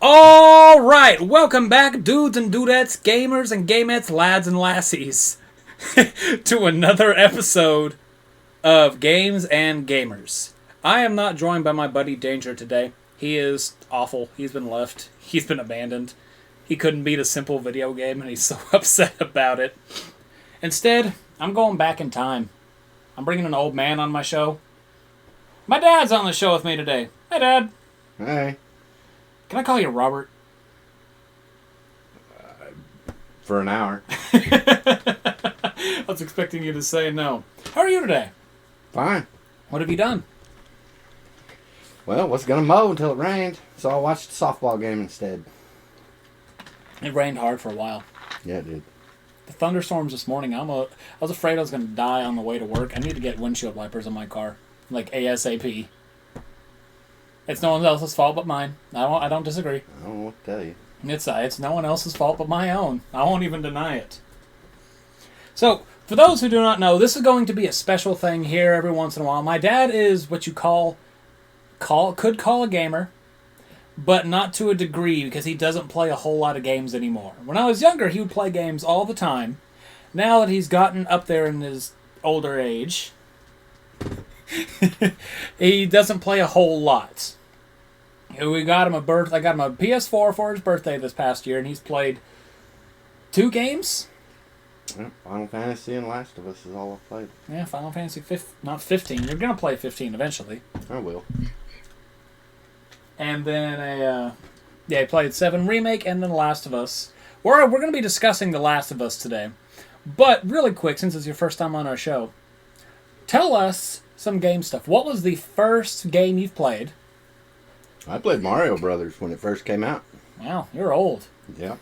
All right, welcome back, dudes and dudettes, gamers and gamettes, lads and lassies, to another episode of Games and Gamers. I am not joined by my buddy Danger today. He is awful. He's been left. He's been abandoned. He couldn't beat a simple video game, and he's so upset about it. Instead, I'm going back in time. I'm bringing an old man on my show. My dad's on the show with me today. Hey, Dad. Hey. Can I call you Robert? For an hour. I was expecting you to say no. How are you today? Fine. What have you done? Well, was going to mow until it rained, so I watched the softball game instead. It rained hard for a while. Yeah, it did. The thunderstorms this morning, I was afraid I was going to die on the way to work. I need to get windshield wipers on my car, like ASAP. It's no one else's fault but mine. I don't disagree. I don't know what to tell you. It's no one else's fault but my own. I won't even deny it. So, for those who do not know, this is going to be a special thing here every once in a while. My dad is what you could call a gamer, but not to a degree because he doesn't play a whole lot of games anymore. When I was younger, he would play games all the time. Now that he's gotten up there in his older age, he doesn't play a whole lot. I got him a PS4 for his birthday this past year, and he's played 2 games. Yeah, Final Fantasy and Last of Us is all I've played. Yeah, Final Fantasy not 15. You're gonna play 15 eventually. I will. And then he played 7 Remake and then Last of Us. We're gonna be discussing The Last of Us today, but really quick, since it's your first time on our show, tell us some game stuff. What was the first game you've played? I played Mario Brothers when it first came out. Wow, you're old. Yeah.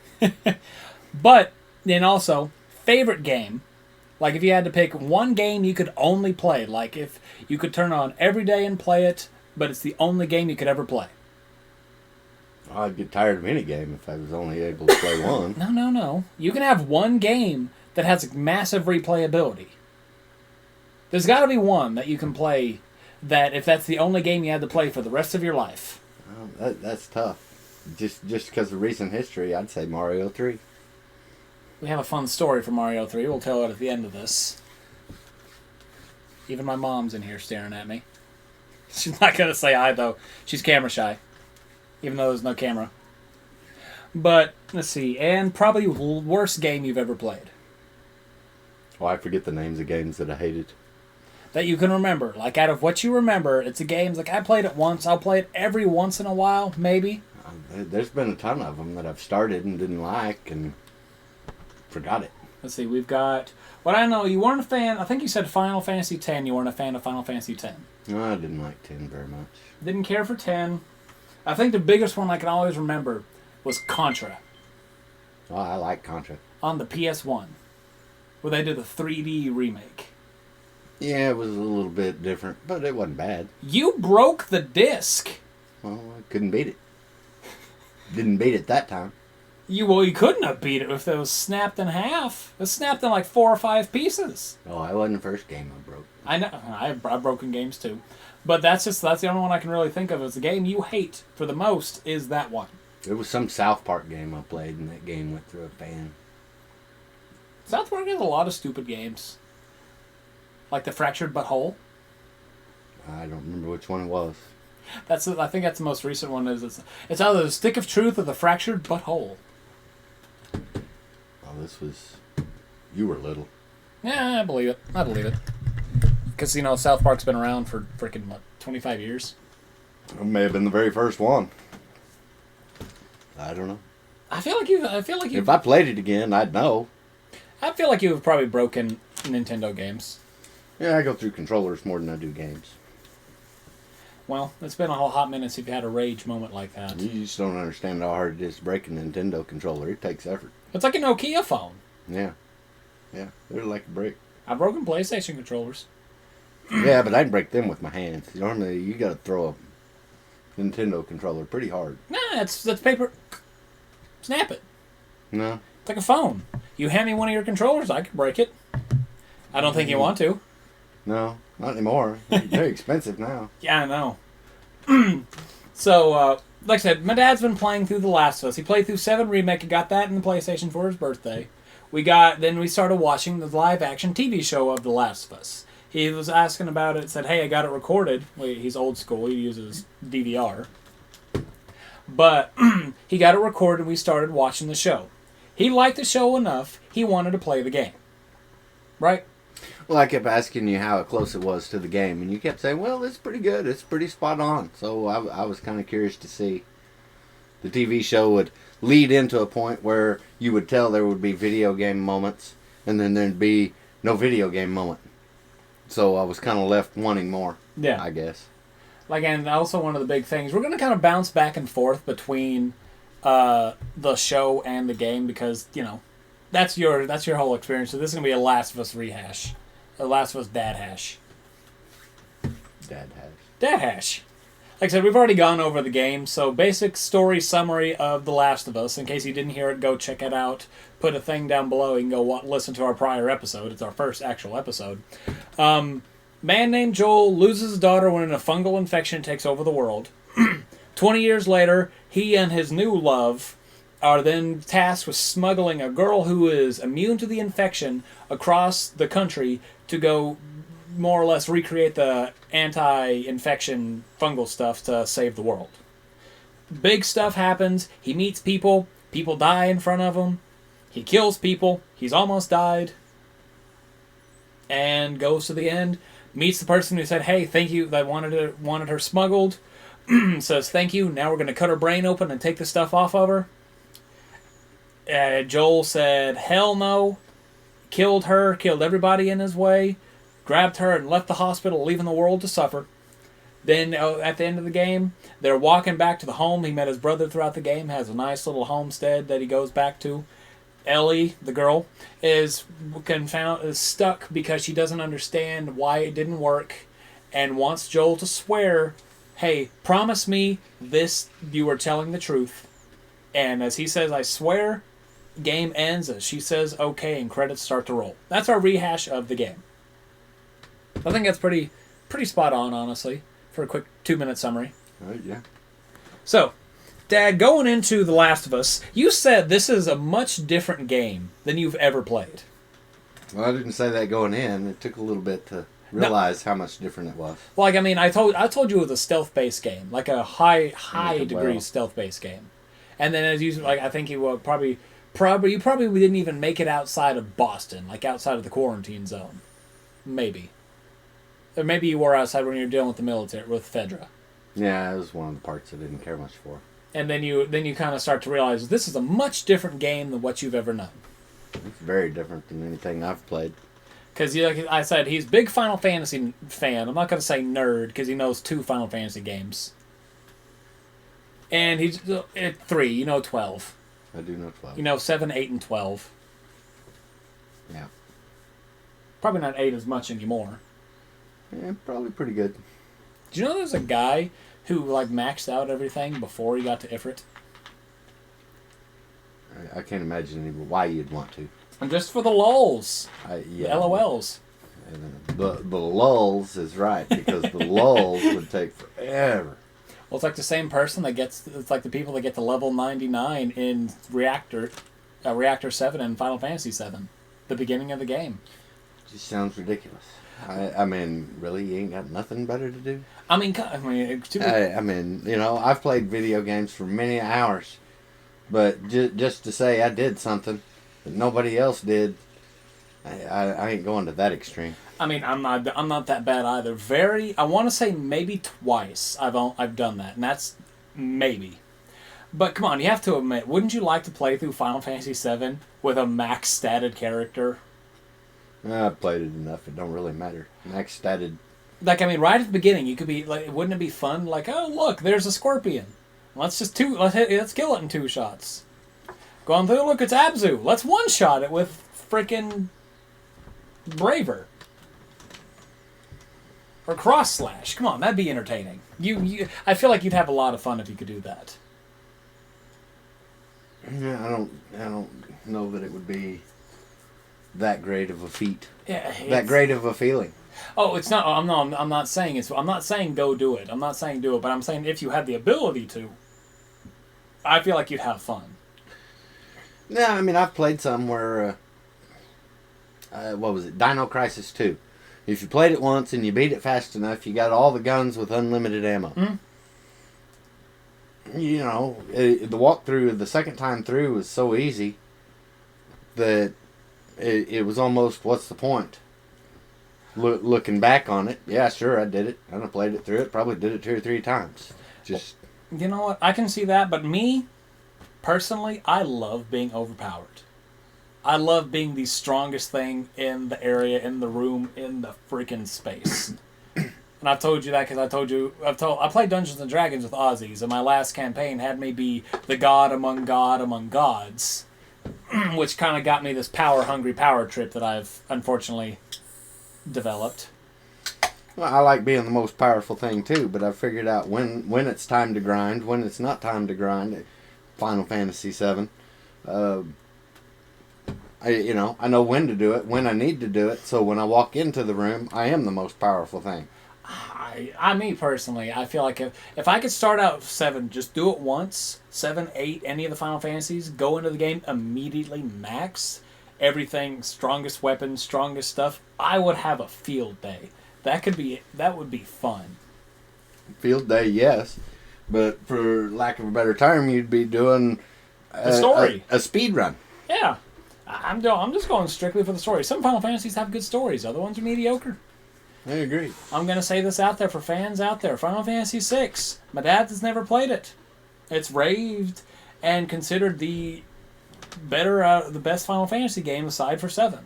But then also, favorite game. Like if you had to pick one game you could only play, like if you could turn on every day and play it, but it's the only game you could ever play. I'd get tired of any game if I was only able to play one. No. You can have one game that has massive replayability. There's got to be one that you can play that if that's the only game you had to play for the rest of your life. That's tough. Just because of recent history, I'd say Mario 3. We have a fun story for Mario 3. We'll tell it at the end of this. Even my mom's in here staring at me. She's not going to say hi, though. She's camera shy. Even though there's no camera. But, let's see. And probably worst game you've ever played. Oh, I forget the names of games that I hated. That you can remember. Like, out of what you remember, it's a game. Like, I played it once. I'll play it every once in a while, maybe. There's been a ton of them that I've started and didn't like and forgot it. Let's see. We've got... What I know, you weren't a fan... I think you said Final Fantasy X. You weren't a fan of Final Fantasy X. No, I didn't like 10 very much. Didn't care for 10. I think the biggest one I can always remember was Contra. Oh, I like Contra. On the PS1. Where they did the 3D remake. Yeah, it was a little bit different, but it wasn't bad. You broke the disc. Well, I couldn't beat it. Didn't beat it that time. You couldn't have beat it if it was snapped in half. It was snapped in like 4 or 5 pieces. Oh, I wasn't the first game I broke. I know. I've broken games too. But that's the only one I can really think of as the game you hate for the most is that one. There was some South Park game I played, and that game went through a fan. South Park has a lot of stupid games. Like the Fractured Butthole. I don't remember which one it was. I think that's the most recent one. It's either the Stick of Truth or the Fractured Butthole. Oh, this was... You were little. Yeah, I believe it. Because, South Park's been around for freaking, 25 years? It may have been the very first one. I don't know. I feel like you. If I played it again, I'd know. I feel like you've probably broken Nintendo games. Yeah, I go through controllers more than I do games. Well, it's been a whole hot minute since you've had a rage moment like that. You just don't understand how hard it is to break a Nintendo controller. It takes effort. It's like a Nokia phone. Yeah. Yeah, they're like a brick. I've broken PlayStation controllers. Yeah, but I can break them with my hands. Normally, you got to throw a Nintendo controller pretty hard. Nah, that's paper. Snap it. No. It's like a phone. You hand me one of your controllers, I can break it. I don't think you want to. No, not anymore. They're very expensive now. Yeah, I know. So, like I said, my dad's been playing through The Last of Us. He played through 7 Remake and got that in the PlayStation for his birthday. Then we started watching the live-action TV show of The Last of Us. He was asking about it, said, hey, I got it recorded. Wait, he's old school. He uses DVR. But he got it recorded and we started watching the show. He liked the show enough, he wanted to play the game. Right? Well, I kept asking you how close it was to the game, and you kept saying, well, it's pretty good. It's pretty spot on. So I was kind of curious to see. The TV show would lead into a point where you would tell there would be video game moments, and then there'd be no video game moment. So I was kind of left wanting more, I guess. Like, and also one of the big things, we're going to kind of bounce back and forth between the show and the game because, you know, that's your whole experience. So this is going to be a Last of Us rehash. A Last of Us dad hash. Dad hash. Dad hash. Like I said, we've already gone over the game, so basic story summary of The Last of Us. In case you didn't hear it, go check it out. Put a thing down below. You can go listen to our prior episode. It's our first actual episode. Man named Joel loses his daughter when a fungal infection takes over the world. 20 years later, he and his new love are then tasked with smuggling a girl who is immune to the infection across the country to go more or less recreate the anti-infection fungal stuff to save the world. Big stuff happens. He meets people. People die in front of him. He kills people. He's almost died. And goes to the end. Meets the person who said, hey, thank you, that wanted her smuggled. Says, thank you. Now we're going to cut her brain open and take the stuff off of her. Joel said, hell no. Killed her. Killed everybody in his way. Grabbed her and left the hospital, leaving the world to suffer. Then, at the end of the game, they're walking back to the home. He met his brother throughout the game, has a nice little homestead that he goes back to. Ellie, the girl, is stuck because she doesn't understand why it didn't work and wants Joel to swear, hey, promise me this, you are telling the truth. And as he says, I swear, game ends as she says, okay, and credits start to roll. That's our rehash of the game. I think that's pretty spot on, honestly, for a quick 2-minute summary. Yeah. So, Dad, going into The Last of Us, you said this is a much different game than you've ever played. Well, I didn't say that going in. It took a little bit to realize how much different it was. Like, I mean, I told you it was a stealth-based game, like a high degree stealth-based game. And then as you like, I think you will probably didn't even make it outside of Boston, like outside of the quarantine zone, maybe. Or maybe you were outside when you were dealing with the military, with Fedra. Yeah, it was one of the parts I didn't care much for. And then you kind of start to realize this is a much different game than what you've ever known. It's very different than anything I've played. Because, like I said, he's a big Final Fantasy fan. I'm not going to say nerd, because he knows 2 Final Fantasy games. And he's at 3, you know 12. I do know 12. You know 7, 8, and 12. Yeah. Probably not 8 as much anymore. Yeah, probably pretty good. Do you know there's a guy who like maxed out everything before he got to Ifrit? I can't imagine why you'd want to. And just for the lulz. Yeah. The LOLs. The lulz is right, because the lulz would take forever. Well, it's like the same person it's like the people that get to level 99 in Reactor 7 and Final Fantasy 7. The beginning of the game. Just sounds ridiculous. I mean, really, you ain't got nothing better to do? I mean, you know, I've played video games for many hours, but just to say I did something that nobody else did, I ain't going to that extreme. I mean, I'm not that bad either. I want to say maybe twice I've done that, and that's maybe. But come on, you have to admit, wouldn't you like to play through Final Fantasy VII with a max statted character? I've played it enough. It don't really matter. Max statted. Like, I mean, right at the beginning, you could be like, wouldn't it be fun? Like, oh look, there's a scorpion. Let's kill it in 2 shots. Going through, look, it's Abzu. Let's 1-shot it with frickin' Braver. Or Cross Slash. Come on, that'd be entertaining. I feel like you'd have a lot of fun if you could do that. Yeah, I don't know that it would be that great of a feat. Yeah, that great of a feeling. Oh, it's not. I'm not saying go do it. I'm not saying do it, but I'm saying if you had the ability to. I feel like you'd have fun. Yeah, I mean, I've played some where, what was it, Dino Crisis 2. If you played it once and you beat it fast enough, you got all the guns with unlimited ammo. Mm-hmm. You know, the walkthrough the second time through was so easy that it was almost, what's the point? Looking back on it, yeah, sure, I did it. I played it through it. Probably did it 2 or 3 times. Just, you know what? I can see that, but me, personally, I love being overpowered. I love being the strongest thing in the area, in the room, in the freaking space. And I've told you that because I played Dungeons and Dragons with Aussies, and my last campaign had me be the god among gods, which kind of got me this power-hungry power trip that I've unfortunately developed. well, I like being the most powerful thing too, but I've figured out when it's time to grind, when it's not time to grind. Final Fantasy VII. I know when to do it, when I need to do it, so when I walk into the room, I am the most powerful thing. Me personally, I feel like if I could start out 7, just do it once, 7, 8, any of the Final Fantasies, go into the game immediately, max everything, strongest weapons, strongest stuff, I would have a field day. That would be fun. Field day, yes, but for lack of a better term, you'd be doing a story, a speed run. Yeah, I'm just going strictly for the story. Some Final Fantasies have good stories, other ones are mediocre. I agree. I'm going to say this out there for fans out there. Final Fantasy VI. My dad has never played it. It's raved and considered the best Final Fantasy game aside for 7.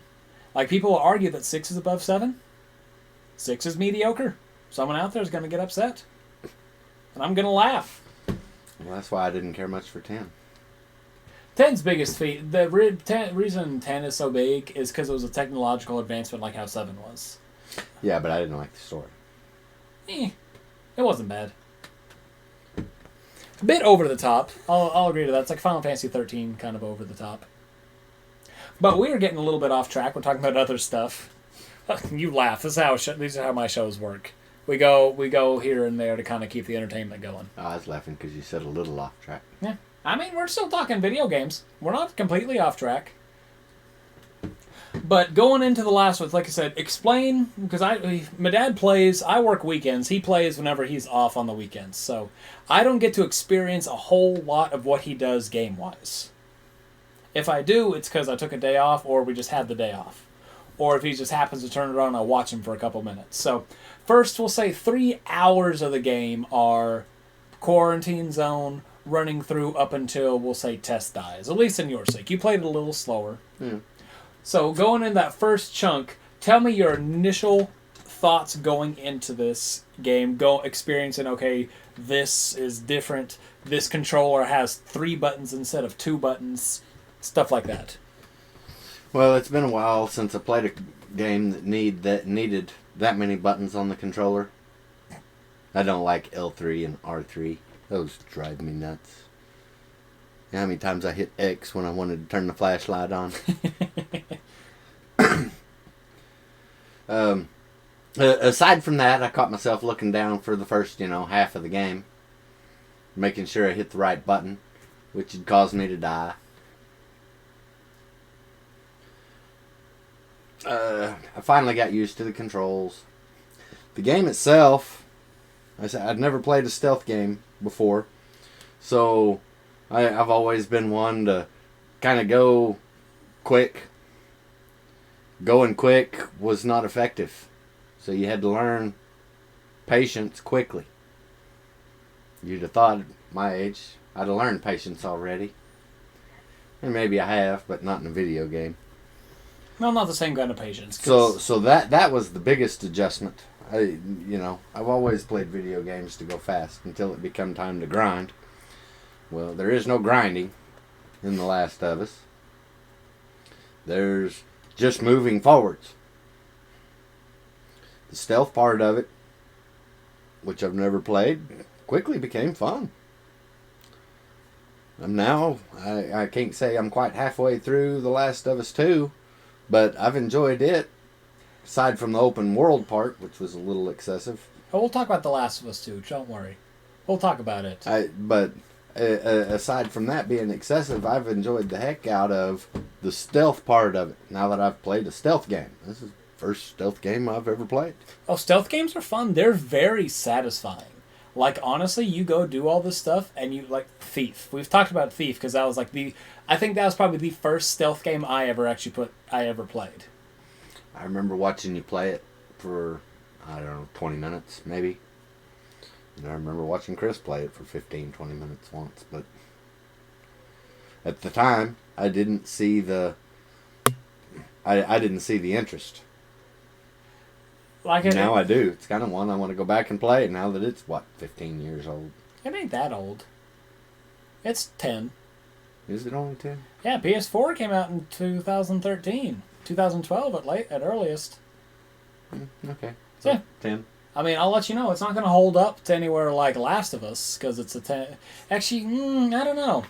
Like, people will argue that 6 is above 7. 6 is mediocre. Someone out there is going to get upset. And I'm going to laugh. Well, that's why I didn't care much for 10. 10's biggest feat. The reason 10 is so big is because it was a technological advancement like how 7 was. Yeah, but I didn't like the story. It wasn't bad. A bit over the top. I'll agree to that. It's like Final Fantasy 13 kind of over the top. But we are getting a little bit off track. We're talking about other stuff. You laugh. These are how my shows work. We go here and there to kind of keep the entertainment going. I was laughing because you said a little off track. Yeah. I mean, we're still talking video games. We're not completely off track. But going into the last one, like I said, explain, because my dad plays, I work weekends, he plays whenever he's off on the weekends, so I don't get to experience a whole lot of what he does game-wise. If I do, it's because I took a day off, or we just had the day off. Or if he just happens to turn it on, I'll watch him for a couple minutes. So, first we'll say 3 hours of the game are quarantine zone, running through up until, we'll say, Tess dies. At least in your sake. You played it a little slower. Yeah. So, going in that first chunk, tell me your initial thoughts going into this game. Experiencing, okay, this is different. This controller has 3 buttons instead of 2 buttons. Stuff like that. Well, it's been a while since I played a game that needed that many buttons on the controller. I don't like L3 and R3. Those drive me nuts. You know how many times I hit X when I wanted to turn the flashlight on? Aside from that, I caught myself looking down for the first, half of the game. Making sure I hit the right button, which had caused me to die. I finally got used to the controls. The game itself, I'd never played a stealth game before, so I've always been one to kind of go quick. Going quick was not effective, so you had to learn patience quickly. You'd have thought at my age I'd have learned patience already. And maybe I have, but not in a video game. Well, not the same kind of patience. So that was the biggest adjustment. I've always played video games to go fast until it become time to grind. Well, there is no grinding in The Last of Us. There's just moving forwards. The stealth part of it, which I've never played, quickly became fun. And now, I can't say I'm quite halfway through The Last of Us 2, but I've enjoyed it, aside from the open world part, which was a little excessive. Oh, we'll talk about The Last of Us 2, don't worry. We'll talk about it. But aside from that being excessive, I've enjoyed the heck out of the stealth part of it. Now that I've played a stealth game, this is the first stealth game I've ever played. Oh, stealth games are fun. They're very satisfying. Like, honestly, you go do all this stuff, and you, like, Thief. We've talked about Thief, because that was, like, I think that was probably the first stealth game I ever played. I remember watching you play it for, I don't know, 20 minutes, maybe. And I remember watching Chris play it for 15, 20 minutes once, but at the time, I didn't see the interest. Now I do. It's kind of one I want to go back and play now that it's, 15 years old. It ain't that old. It's 10. Is it only 10? Yeah, PS4 came out in 2013. 2012 at earliest. Okay. So yeah. 10. I mean, I'll let you know, it's not going to hold up to anywhere like Last of Us, because it's a 10. Actually, I don't know.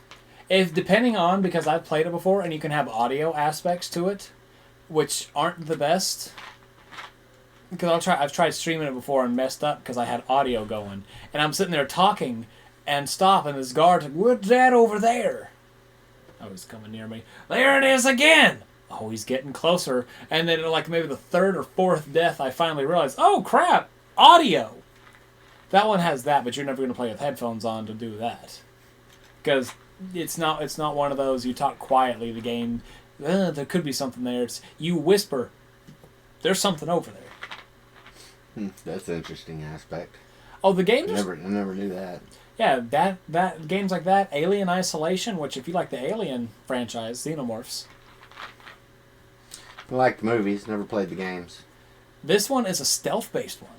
Depending on, because I've played it before, and you can have audio aspects to it, which aren't the best. Because I've tried streaming it before and messed up because I had audio going. And I'm sitting there talking and stop, and this guard's like, "What's that over there?" Oh, he's coming near me. "There it is again!" Oh, he's getting closer. And then, like, maybe the third or fourth death, I finally realized, oh, crap, audio. That one has that, but you're never going to play with headphones on to do that. Because it's not one of those you talk quietly, the game, there could be something there. It's you whisper, "There's something over there." That's an interesting aspect. Oh, the games I never knew that. Yeah, that games like that, Alien Isolation, which if you like the Alien franchise, Xenomorphs. I like the movies, never played the games. This one is a stealth-based one.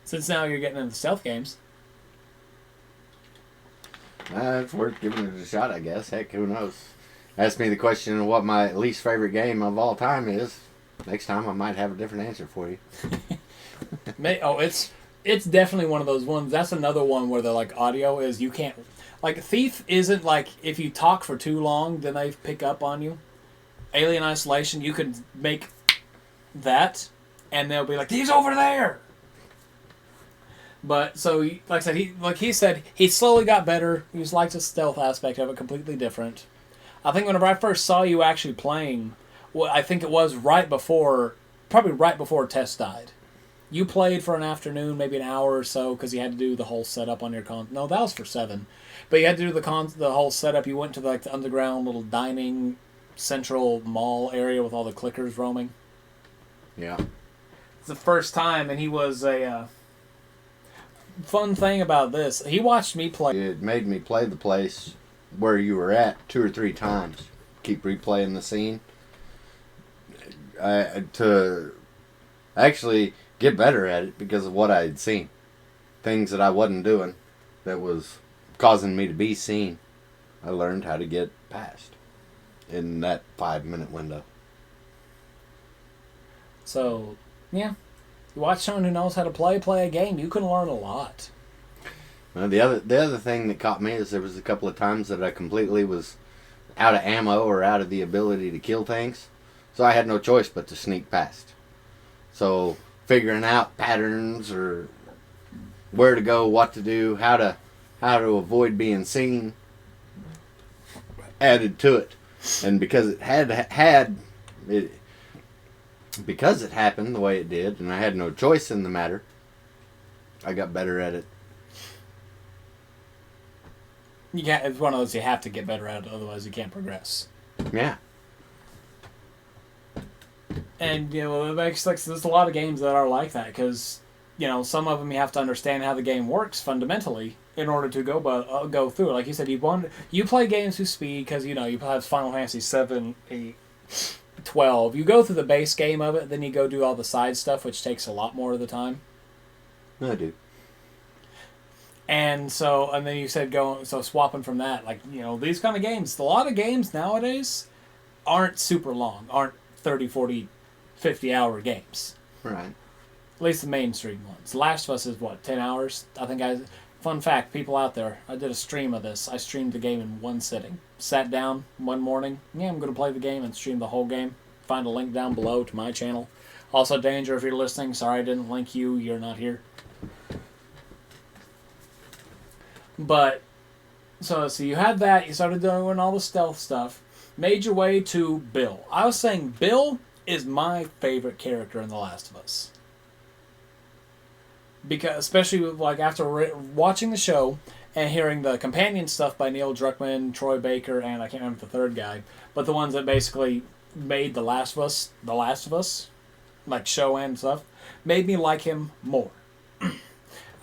Since now you're getting into stealth games. It's worth giving it a shot, I guess. Heck, who knows? Ask me the question of what my least favorite game of all time is. Next time I might have a different answer for you. It's definitely one of those ones. That's another one where the like audio is you can't like Thief isn't like if you talk for too long then they pick up on you. Alien Isolation you could make that and they'll be like he's over there. But so like I said he said he slowly got better. He just likes the stealth aspect of it completely different. I think whenever I first saw you actually playing, well, I think it was probably right before Tess died. You played for an afternoon, maybe an hour or so, because you had to do the whole setup on your No, that was for 7. But you had to do the whole setup. You went to the underground little dining central mall area with all the clickers roaming. Yeah. It's the first time, and he was a fun thing about this. He watched me play. It made me play the place where you were at 2 or 3 times. Keep replaying the scene. To actually get better at it because of what I had seen. Things that I wasn't doing that was causing me to be seen. I learned how to get past in that 5-minute window. So, yeah. You watch someone who knows how to play a game, you can learn a lot. Well, the other thing that caught me is there was a couple of times that I completely was out of ammo or out of the ability to kill things. So I had no choice but to sneak past. So figuring out patterns or where to go, what to do, how to avoid being seen added to it. And because it because it happened the way it did and I had no choice in the matter, I got better at it. It's one of those you have to get better at it, otherwise you can't progress. Yeah. And, it makes there's a lot of games that are like that, because, some of them you have to understand how the game works fundamentally in order to go through it. Like you said, you play games with speed because, you have Final Fantasy 7, 8, 12. You go through the base game of it, then you go do all the side stuff, which takes a lot more of the time. I do. And then you said swapping from that, these kind of games, a lot of games nowadays aren't super long, aren't 30, 40, 50-hour games. Right. At least the mainstream ones. Last of Us is, 10 hours? Fun fact, people out there, I did a stream of this. I streamed the game in one sitting. Sat down one morning, I'm going to play the game and stream the whole game. Find a link down below to my channel. Also, Danger, if you're listening, sorry I didn't link you, you're not here. But So you had that. You started doing all the stealth stuff. Made your way to Bill. I was saying Bill is my favorite character in The Last of Us. Because especially like after watching the show and hearing the companion stuff by Neil Druckmann, Troy Baker, and I can't remember the third guy, but the ones that basically made The Last of Us, like show and stuff, made me like him more.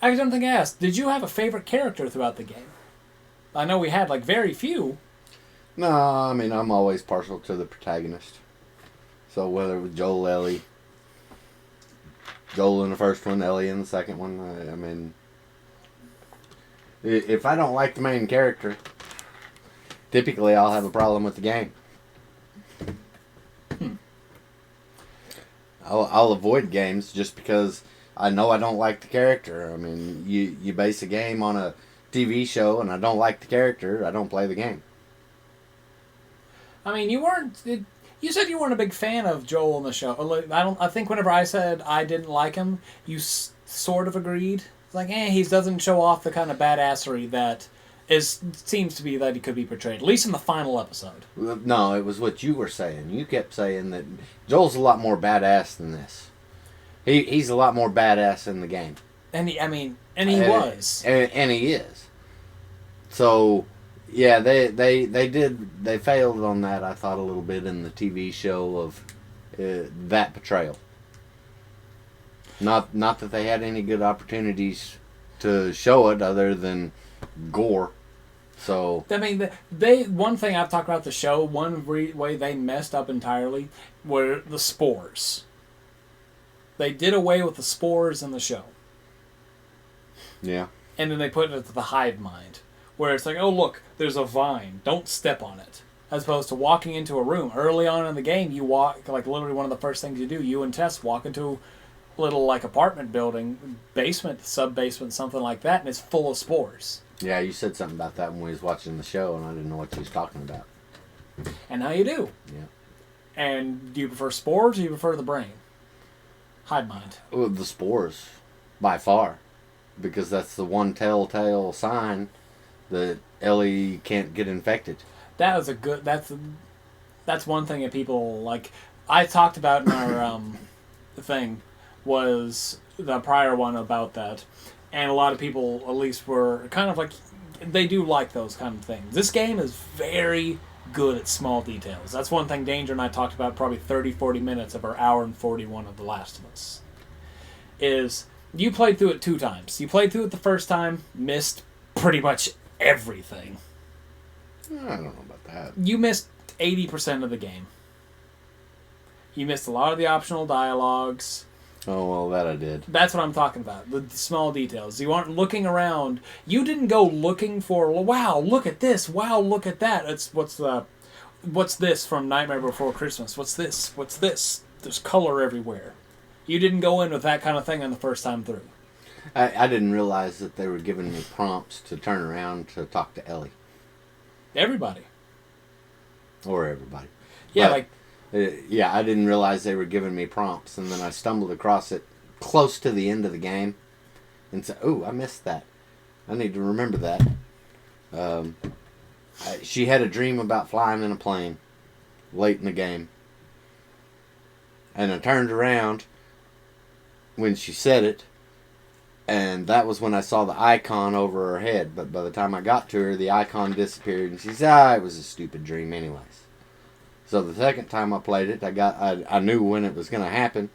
I don't think I asked, did you have a favorite character throughout the game? I know we had like very few. No, I mean, I'm always partial to the protagonist. So whether it was Joel, Ellie, Joel in the first one, Ellie in the second one, I mean, if I don't like the main character, typically I'll have a problem with the game. I'll avoid games just because I know I don't like the character. I mean, you base a game on a TV show and I don't like the character, I don't play the game. I mean, you said you weren't a big fan of Joel in the show. I think whenever I said I didn't like him, you sort of agreed. It's like, he doesn't show off the kind of badassery that seems to be that he could be portrayed, at least in the final episode. No, it was what you were saying. You kept saying that Joel's a lot more badass than this. He's a lot more badass in the game. And he was. And he is. So, yeah, they failed on that, I thought, a little bit in the TV show of that portrayal. Not that they had any good opportunities to show it other than gore. So I mean, one thing I've talked about the show, one way they messed up entirely were the spores. They did away with the spores in the show. Yeah. And then they put it into the hive mind, where it's like, oh look, there's a vine, don't step on it. As opposed to walking into a room. Early on in the game, you walk, like literally one of the first things you do, you and Tess walk into a little like apartment building, basement, sub-basement, something like that, and it's full of spores. Yeah, you said something about that when we was watching the show, and I didn't know what you was talking about. And now you do. Yeah. And do you prefer spores or do you prefer the brain? Hive mind. Well, the spores, by far. Because that's the one telltale sign that Ellie can't get infected. That was that's one thing that people, like, I talked about in our thing, was the prior one about that. And a lot of people, at least, were kind of like, they do like those kind of things. This game is very good at small details. That's one thing Danger and I talked about probably 30, 40 minutes of our hour and 41 of The Last of Us. Is, you played through it 2 times. You played through it the first time, missed pretty much everything. I don't know about that. You missed 80% of the game. You missed a lot of the optional dialogues. Oh, well, that I did. That's what I'm talking about. The small details. You aren't looking around. You didn't go looking for, wow, look at this. Wow, look at that. It's what's this from Nightmare Before Christmas? What's this? What's this? There's color everywhere. You didn't go in with that kind of thing on the first time through. I didn't realize that they were giving me prompts to turn around to talk to Ellie. Everybody. Or everybody. Yeah, but, yeah, I didn't realize they were giving me prompts, and then I stumbled across it close to the end of the game, and said, "Oh, I missed that. I need to remember that." She had a dream about flying in a plane late in the game, and I turned around when she said it, and that was when I saw the icon over her head. But by the time I got to her, the icon disappeared, and she said, it was a stupid dream anyways. So the second time I played it, I knew when it was going to happen,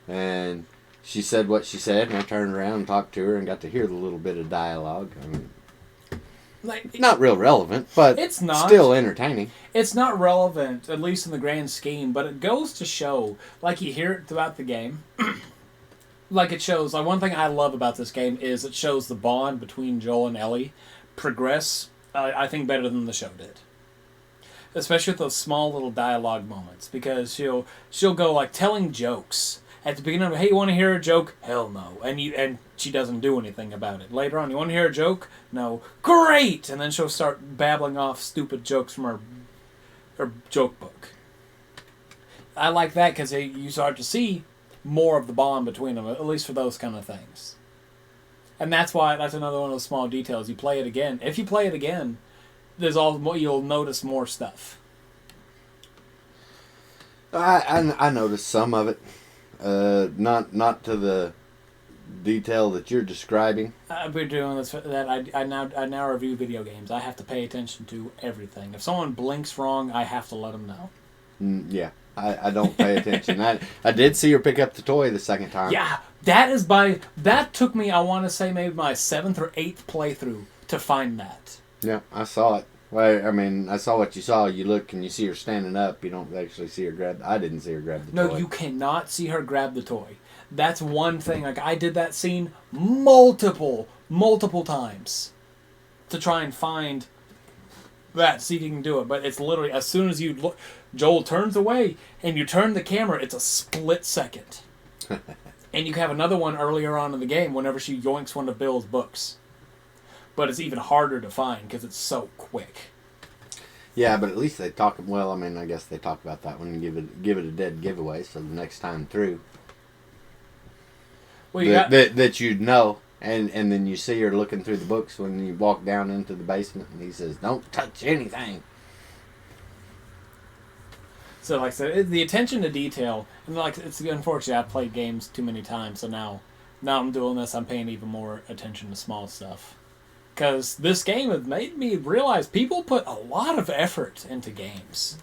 and she said what she said, and I turned around and talked to her and got to hear the little bit of dialogue. I mean, not real relevant, but it's not, still entertaining. It's not relevant, at least in the grand scheme, but it goes to show, like you hear it throughout the game, like it shows, like one thing I love about this game is it shows the bond between Joel and Ellie progress, I think, better than the show did. Especially with those small little dialogue moments, because she'll go like telling jokes at the beginning of, hey, you want to hear a joke? Hell no. And she doesn't do anything about it. Later on, you want to hear a joke? No. Great! And then she'll start babbling off stupid jokes from her joke book. I like that because you start to see more of the bond between them, at least for those kind of things. And that's why that's another one of those small details. You play it again. If you play it again, there's all you'll notice more stuff. I noticed some of it, not to the detail that you're describing. I've been doing this. That I now review video games. I have to pay attention to everything. If someone blinks wrong, I have to let them know. Yeah, I don't pay attention. I did see her pick up the toy the second time. Yeah, that took me. I want to say maybe my 7th or 8th playthrough to find that. Yeah, I saw it. Well, I mean, I saw what you saw. You look and you see her standing up. You don't actually see her grab. I didn't see her grab the toy. No, you cannot see her grab the toy. That's one thing. Like, I did that scene multiple times to try and find that, see if you can do it. But it's literally, as soon as you look, Joel turns away and you turn the camera, it's a split second. And you have another one earlier on in the game whenever she yoinks one of Bill's books. But it's even harder to find because it's so quick. Yeah, but at least they talk. Well, I mean, I guess they talk about that one and give it a dead giveaway. So the next time through, Well, that you'd know, and then you see her looking through the books when you walk down into the basement, and he says, "Don't touch anything." So, like I said, the attention to detail, and like it's unfortunate I've played games too many times, so now I'm doing this. I'm paying even more attention to small stuff. Because this game has made me realize people put a lot of effort into games.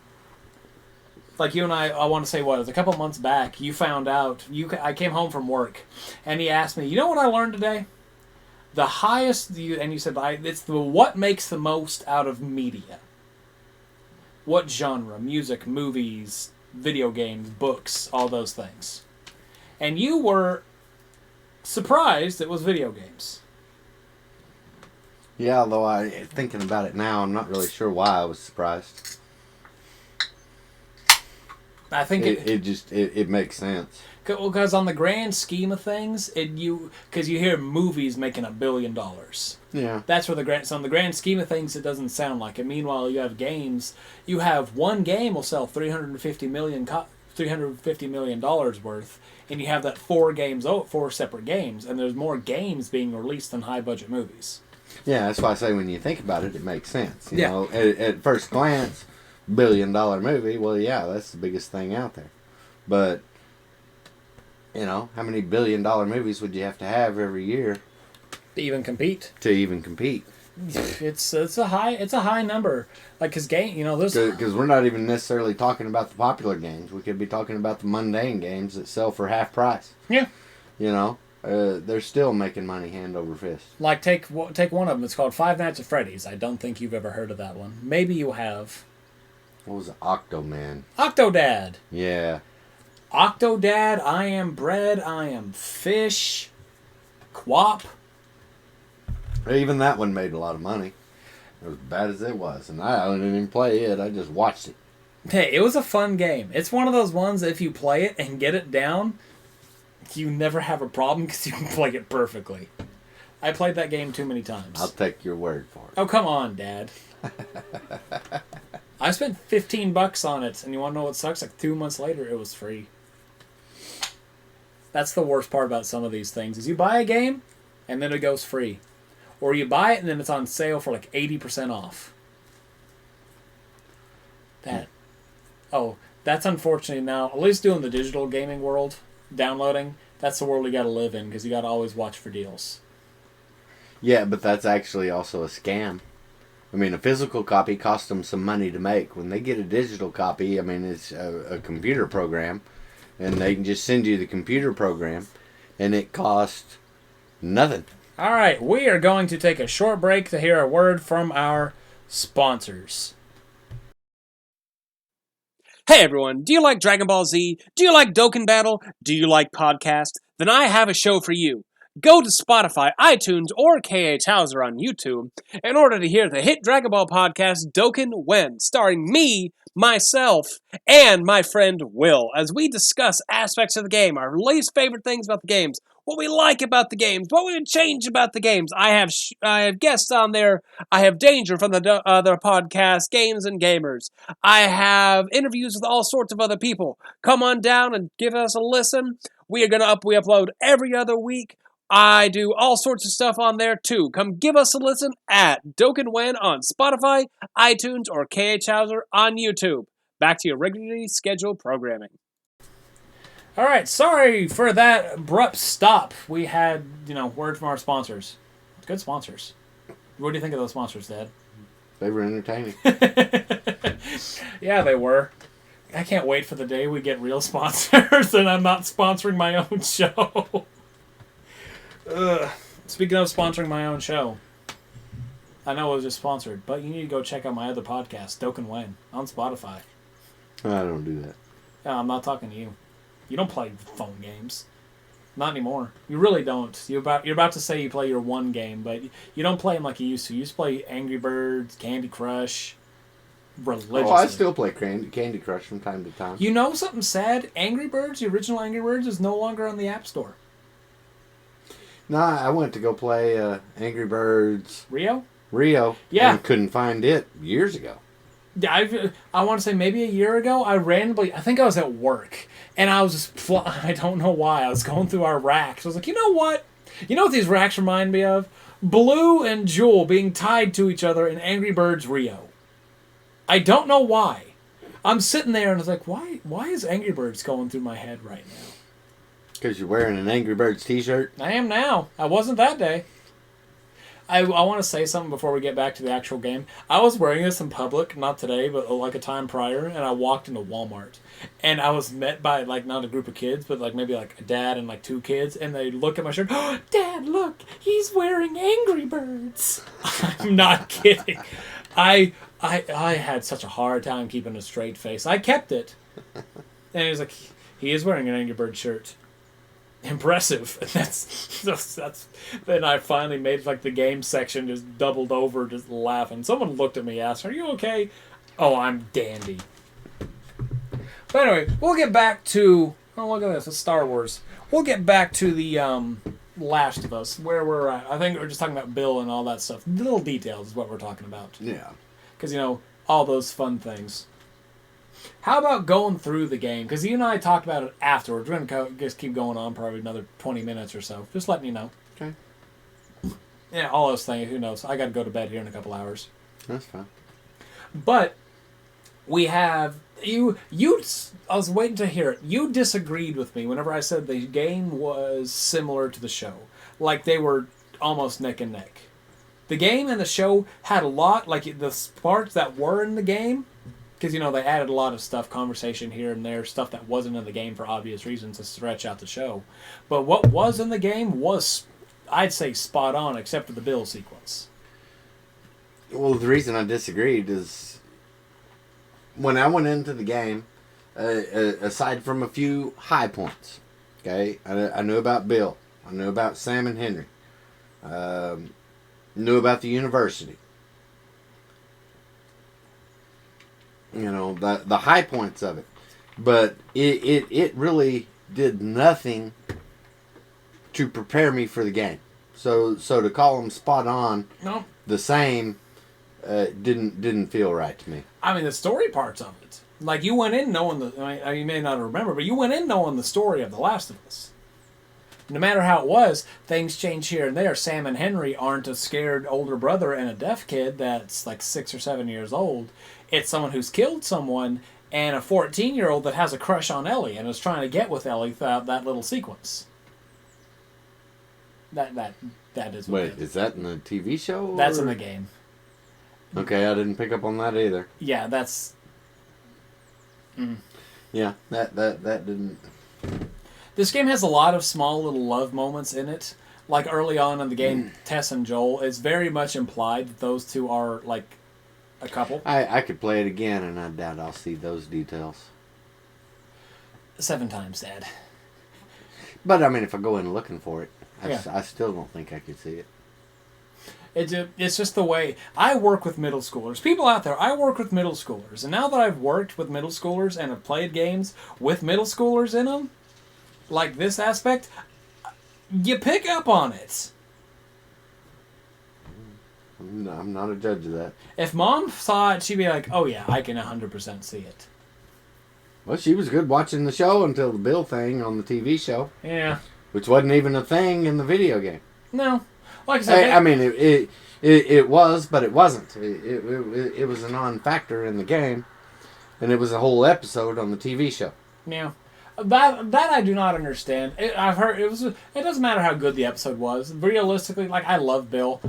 Like you and I want to say, what, it was a couple months back, you found out, I came home from work, and he asked me, you know what I learned today? The highest, and you said, it's the what makes the most out of media. What genre? Music, movies, video games, books, all those things. And you were surprised it was video games. Yeah, although thinking about it now, I'm not really sure why I was surprised. I think it makes sense. Because on the grand scheme of things, because you hear movies making $1 billion. Yeah. That's where on the grand scheme of things, it doesn't sound like it. Meanwhile, you have games. You have one game will sell $350 million worth, and you have that four separate games, and there's more games being released than high budget movies. Yeah, that's why I say when you think about it, it makes sense. You Yeah. know, at first glance, $1 billion movie, well, yeah, that's the biggest thing out there. But, you know, how many $1 billion movies would you have to have every year To even compete. It's a high number. Like, because because we're not even necessarily talking about the popular games. We could be talking about the mundane games that sell for half price. Yeah. You know, they're still making money hand over fist. Like, take one of them. It's called Five Nights at Freddy's. I don't think you've ever heard of that one. Maybe you have. What was it? Octoman? Octodad. Yeah. Octodad, I Am Bread, I Am Fish, Quap. Even that one made a lot of money. As bad as it was. And I didn't even play it. I just watched it. Hey, it was a fun game. It's one of those ones that if you play it and get it down, you never have a problem because you can play it perfectly. I played that game too many times. I'll take your word for it. Oh, come on, Dad. I spent $15 on it, and you want to know what sucks? Like 2 months later, it was free. That's the worst part about some of these things, is you buy a game, and then it goes free. Or you buy it, and then it's on sale for like 80% off. That's unfortunate now. At least doing the digital gaming world, downloading, that's the world you got to live in, because you got to always watch for deals. Yeah, but that's actually also a scam. I mean, a physical copy costs them some money to make. When they get a digital copy, I mean, it's a computer program, and they can just send you the computer program, and it costs nothing. All right, we are going to take a short break to hear a word from our sponsors. Hey everyone, do you like Dragon Ball Z? Do you like Dokkan Battle? Do you like podcasts? Then I have a show for you. Go to Spotify, iTunes, or KH Hauser on YouTube in order to hear the hit Dragon Ball podcast Dokkan When, starring me, myself, and my friend Will, as we discuss aspects of the game, our least favorite things about the games, what we like about the games, what we would change about the games. I have guests on there. I have Danger from the other podcast, Games and Gamers. I have interviews with all sorts of other people. Come on down and give us a listen. We upload every other week. I do all sorts of stuff on there too. Come give us a listen at Doke and Wen on Spotify, iTunes, or KH Hauser on YouTube. Back to your regularly scheduled programming. All right, sorry for that abrupt stop. We had, word from our sponsors. Good sponsors. What do you think of those sponsors, Dad? They were entertaining. Yeah, they were. I can't wait for the day we get real sponsors and I'm not sponsoring my own show. Speaking of sponsoring my own show, I know it was just sponsored, but you need to go check out my other podcast, Doke and Wen, on Spotify. I don't do that. No, I'm not talking to you. You don't play phone games. Not anymore. You really don't. You're about to say you play your one game, but you don't play them like you used to. You used to play Angry Birds, Candy Crush, religiously. Oh, I still play Candy Crush from time to time. You know something sad? Angry Birds, the original Angry Birds, is no longer on the App Store. Nah, I went to go play Angry Birds Rio? Yeah. And couldn't find it years ago. Yeah, I want to say maybe a year ago, I think I was at work, and I was just, I don't know why, I was going through our racks. I was like, you know what? You know what these racks remind me of? Blue and Jewel being tied to each other in Angry Birds Rio. I don't know why. I'm sitting there, and I was like, why is Angry Birds going through my head right now? Because you're wearing an Angry Birds t-shirt? I am now. I wasn't that day. I want to say something before we get back to the actual game. I was wearing this in public, not today, but like a time prior, and I walked into Walmart. And I was met by, not a group of kids, but maybe a dad and 2 kids, and they look at my shirt. Oh, Dad, look, he's wearing Angry Birds. I'm not kidding. I had such a hard time keeping a straight face. I kept it. And he was like, he is wearing an Angry Bird shirt. Impressive. That's then I finally made the game section just doubled over, just laughing. Someone looked at me, asked, "Are you okay?" Oh, I'm dandy. But anyway, we'll get back to look at this, it's Star Wars. We'll get back to the Last of Us, where we're at. I think we're just talking about Bill and all that stuff. Little details is what we're talking about. Yeah. Because all those fun things. How about going through the game? Because you and I talked about it afterwards. We're going to just keep going on probably another 20 minutes or so. Just letting you know. Okay. Yeah, all those things. Who knows? I got to go to bed here in a couple hours. That's fine. But we have... I was waiting to hear it. You disagreed with me whenever I said the game was similar to the show. Like they were almost neck and neck. The game and the show had a lot... the parts that were in the game... Because, they added a lot of stuff, conversation here and there, stuff that wasn't in the game for obvious reasons to stretch out the show. But what was in the game was, I'd say, spot on, except for the Bill sequence. Well, the reason I disagreed is when I went into the game, aside from a few high points, okay, I knew about Bill. I knew about Sam and Henry. Knew about the university. The high points of it. But it really did nothing to prepare me for the game. So to call them spot on, no, the same, didn't feel right to me. I mean, the story parts of it. You went in knowing you may not remember, but you went in knowing the story of The Last of Us. No matter how it was, things change here and there. Sam and Henry aren't a scared older brother and a deaf kid that's 6 or 7 years old. It's someone who's killed someone and a 14-year-old that has a crush on Ellie and is trying to get with Ellie throughout that little sequence. That is what Wait, is that in the TV show? That's in the game. Okay, I didn't pick up on that either. Yeah, that's... Yeah, that didn't... This game has a lot of small little love moments in it. Early on in the game, Tess and Joel, it's very much implied that those two are, a couple. I could play it again, and I doubt I'll see those details. 7 times, Dad. But, if I go in looking for it, Yeah. I still don't think I could see it. It's just the way... I work with middle schoolers. People out there, I work with middle schoolers. And now that I've worked with middle schoolers and have played games with middle schoolers in them, this aspect, you pick up on it. I'm not a judge of that. If Mom saw it, she'd be like, oh yeah, I can 100% see it. Well, she was good watching the show until the Bill thing on the TV show. Yeah. which wasn't even a thing in the video game. No. Like I said... I mean, it was, but it wasn't. It was a non-factor in the game, and it was a whole episode on the TV show. Yeah. That I do not understand. I've heard it was. It doesn't matter how good the episode was. Realistically, like, I love Bill.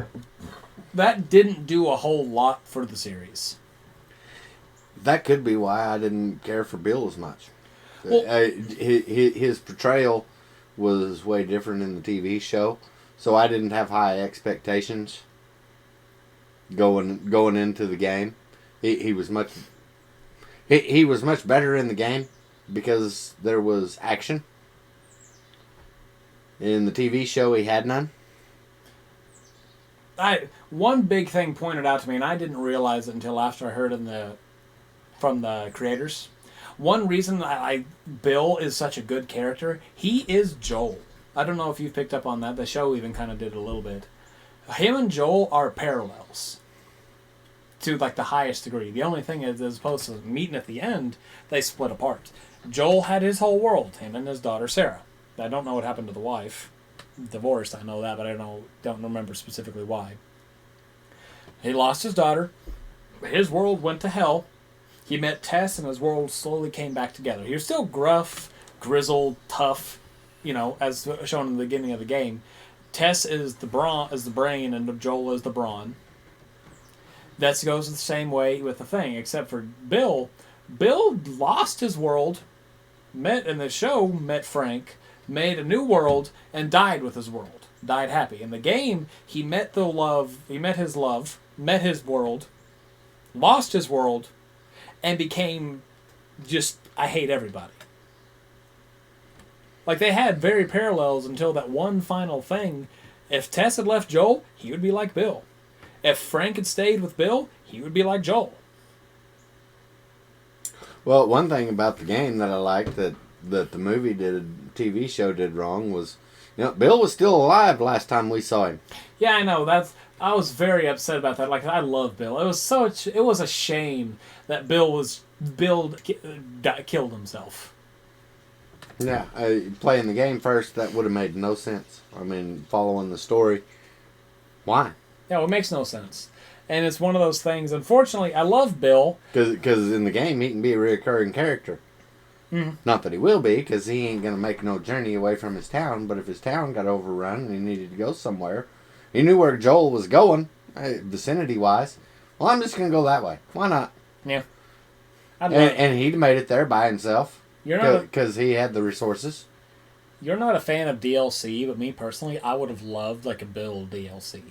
That didn't do a whole lot for the series. That could be why I didn't care for Bill as much. Well, his portrayal was way different in the TV show, so I didn't have high expectations going into the game. He was much better in the game because there was action. In the TV show, he had none. One big thing pointed out to me, and I didn't realize it until after I heard from the creators. One reason Bill is such a good character, he is Joel. I don't know if you've picked up on that. The show even kind of did a little bit. Him and Joel are parallels to, like, the highest degree. The only thing is, as opposed to meeting at the end, they split apart. Joel had his whole world, him and his daughter Sarah. I don't know what happened to the wife. Divorced, I know that, but I don't remember specifically why. He lost his daughter. His world went to hell. He met Tess, and his world slowly came back together. He was still gruff, grizzled, tough, as shown in the beginning of the game. Tess is the brain, and Joel is the brawn. That goes the same way with the thing, except for Bill. Bill lost his world, met Frank, made a new world, and died with his world. Died happy. In the game, he met his love, met his world, lost his world, and became just, I hate everybody. Like, they had very parallels until that one final thing. If Tess had left Joel, he would be like Bill. If Frank had stayed with Bill, he would be like Joel. Well, one thing about the game that I liked that the TV show did wrong was, Bill was still alive last time we saw him. Yeah, I know. I was very upset about that. Like, I love Bill. It was a shame that Bill killed himself. Yeah, playing the game first, that would have made no sense. I mean, following the story, why? Yeah, it makes no sense. And it's one of those things, unfortunately, I love Bill. Because in the game, he can be a recurring character. Mm-hmm. Not that he will be, because he ain't going to make no journey away from his town, but if his town got overrun and he needed to go somewhere, he knew where Joel was going, vicinity-wise. Well, I'm just going to go that way. Why not? Yeah. And he'd made it there by himself. Because he had the resources. You're not a fan of DLC, but me personally, I would have loved like a Bill DLC.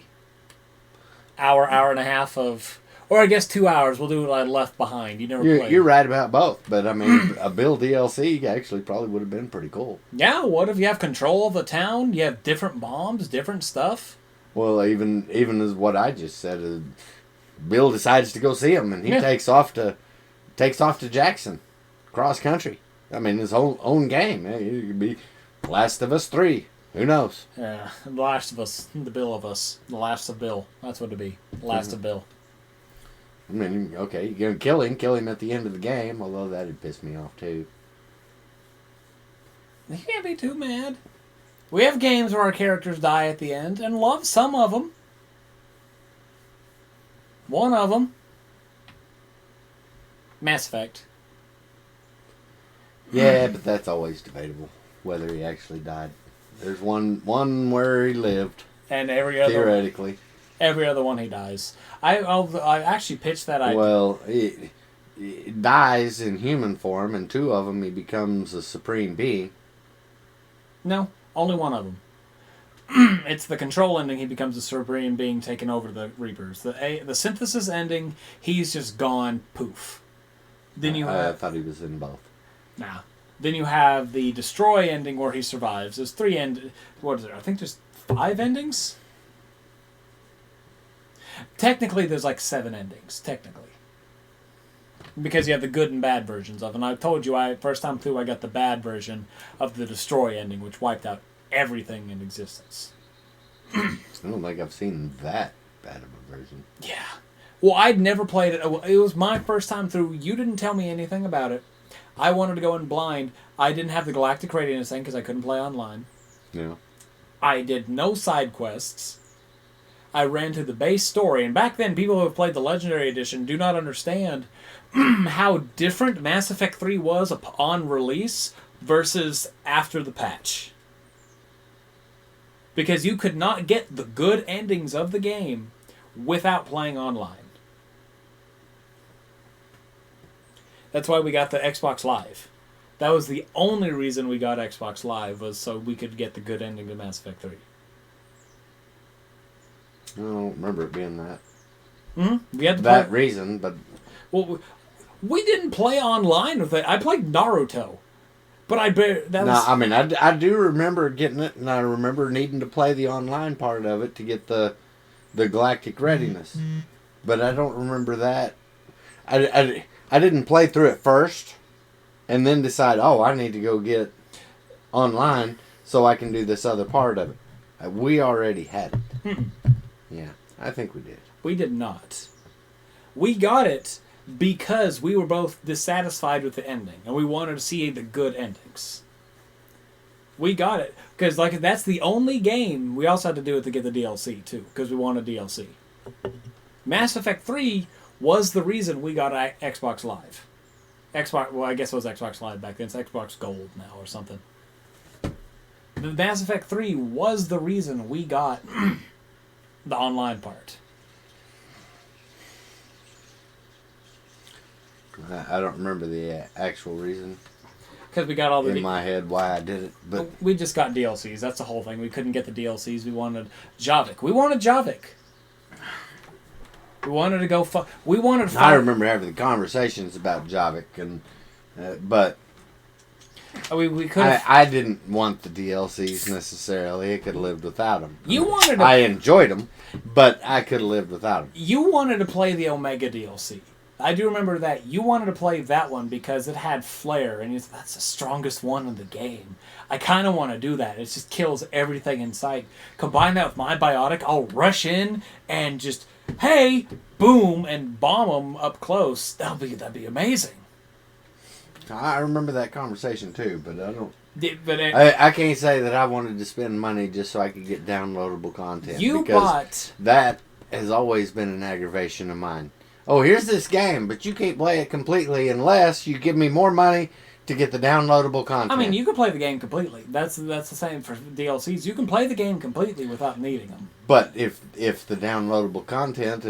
Hour and a half of, or I guess 2 hours. We'll do like Left Behind. You never played. You're right about both, but I mean, a Bill DLC actually probably would have been pretty cool. Yeah, what if you have control of the town? You have different bombs, different stuff. Well, even as what I just said, Bill decides to go see him, and he takes off to Jackson, cross country. I mean, his own game. It could be Last of Us 3. Who knows? Yeah, The Last of Us. The Bill of Us. The Last of Bill. That's what it'd be. The Last of Bill. I mean, okay, you're going to kill him at the end of the game, although that'd piss me off, too. You can't be too mad. We have games where our characters die at the end, and love some of them. One of them. Mass Effect. Yeah, but that's always debatable, whether he actually died. There's one where he lived. And every other... Theoretically. Every other one he dies. I actually pitched that idea. Well, he dies in human form, and 2 of them he becomes a supreme being. No, only one of them. It's the control ending, he becomes a supreme being taking over the Reapers. The synthesis ending, he's just gone, poof. Then I thought he was in both. Nah. Then you have the destroy ending where he survives. There's 3 what is it? I think there's 5 endings? Technically, there's like 7 endings, technically. Because you have the good and bad versions of it. And I told you, first time through, I got the bad version of the destroy ending, which wiped out everything in existence. I don't think I've seen that bad of a version. Yeah. Well, I'd never played it. It was my first time through. You didn't tell me anything about it. I wanted to go in blind. I didn't have the Galactic Radiance thing because I couldn't play online. Yeah. I did no side quests. I ran to the base story, and back then, people who have played the Legendary Edition do not understand how different Mass Effect 3 was upon release versus after the patch. Because you could not get the good endings of the game without playing online. That's why we got the Xbox Live. That was the only reason we got Xbox Live, was so we could get the good ending to Mass Effect 3. I don't remember it being that. Mm-hmm. We had to that play... reason, but... Well, we didn't play online with it. I played Naruto. But I mean, I do remember getting it, and I remember needing to play the online part of it to get the galactic readiness. But I don't remember that. I didn't play through it first, and then decide, I need to go get online so I can do this other part of it. We already had it. Yeah, I think we did. We did not. We got it because we were both dissatisfied with the ending, and we wanted to see the good endings. We got it because that's the only game. We also had to do it to get the DLC too, because we wanted DLC. Mass Effect 3 was the reason we got Xbox Live. Well, I guess it was Xbox Live back then. It's Xbox Gold now or something. The Mass Effect 3 was the reason we got the online part. I don't remember the actual reason. Because we got all the... in my head why I did it, but... We just got DLCs. That's the whole thing. We couldn't get the DLCs. We wanted Javik. We wanted Javik. We wanted to go... We wanted to... I remember having the conversations about Javik, and but... We could have... I didn't want the DLCs necessarily. I could have lived without them. You wanted to... I enjoyed them, but I could have lived without them. You wanted to play the Omega DLC. I do remember that. You wanted to play that one because it had flair, and that's the strongest one in the game. I kind of want to do that. It just kills everything in sight. Combine that with my biotic, I'll rush in and just, hey, boom, and bomb them up close. That'd be amazing. I remember that conversation too, but I don't... I can't say that I wanted to spend money just so I could get downloadable content. You bought... That has always been an aggravation of mine. Oh, here's this game, but you can't play it completely unless you give me more money to get the downloadable content. I mean, you can play the game completely. That's the same for DLCs. You can play the game completely without needing them. But if the downloadable content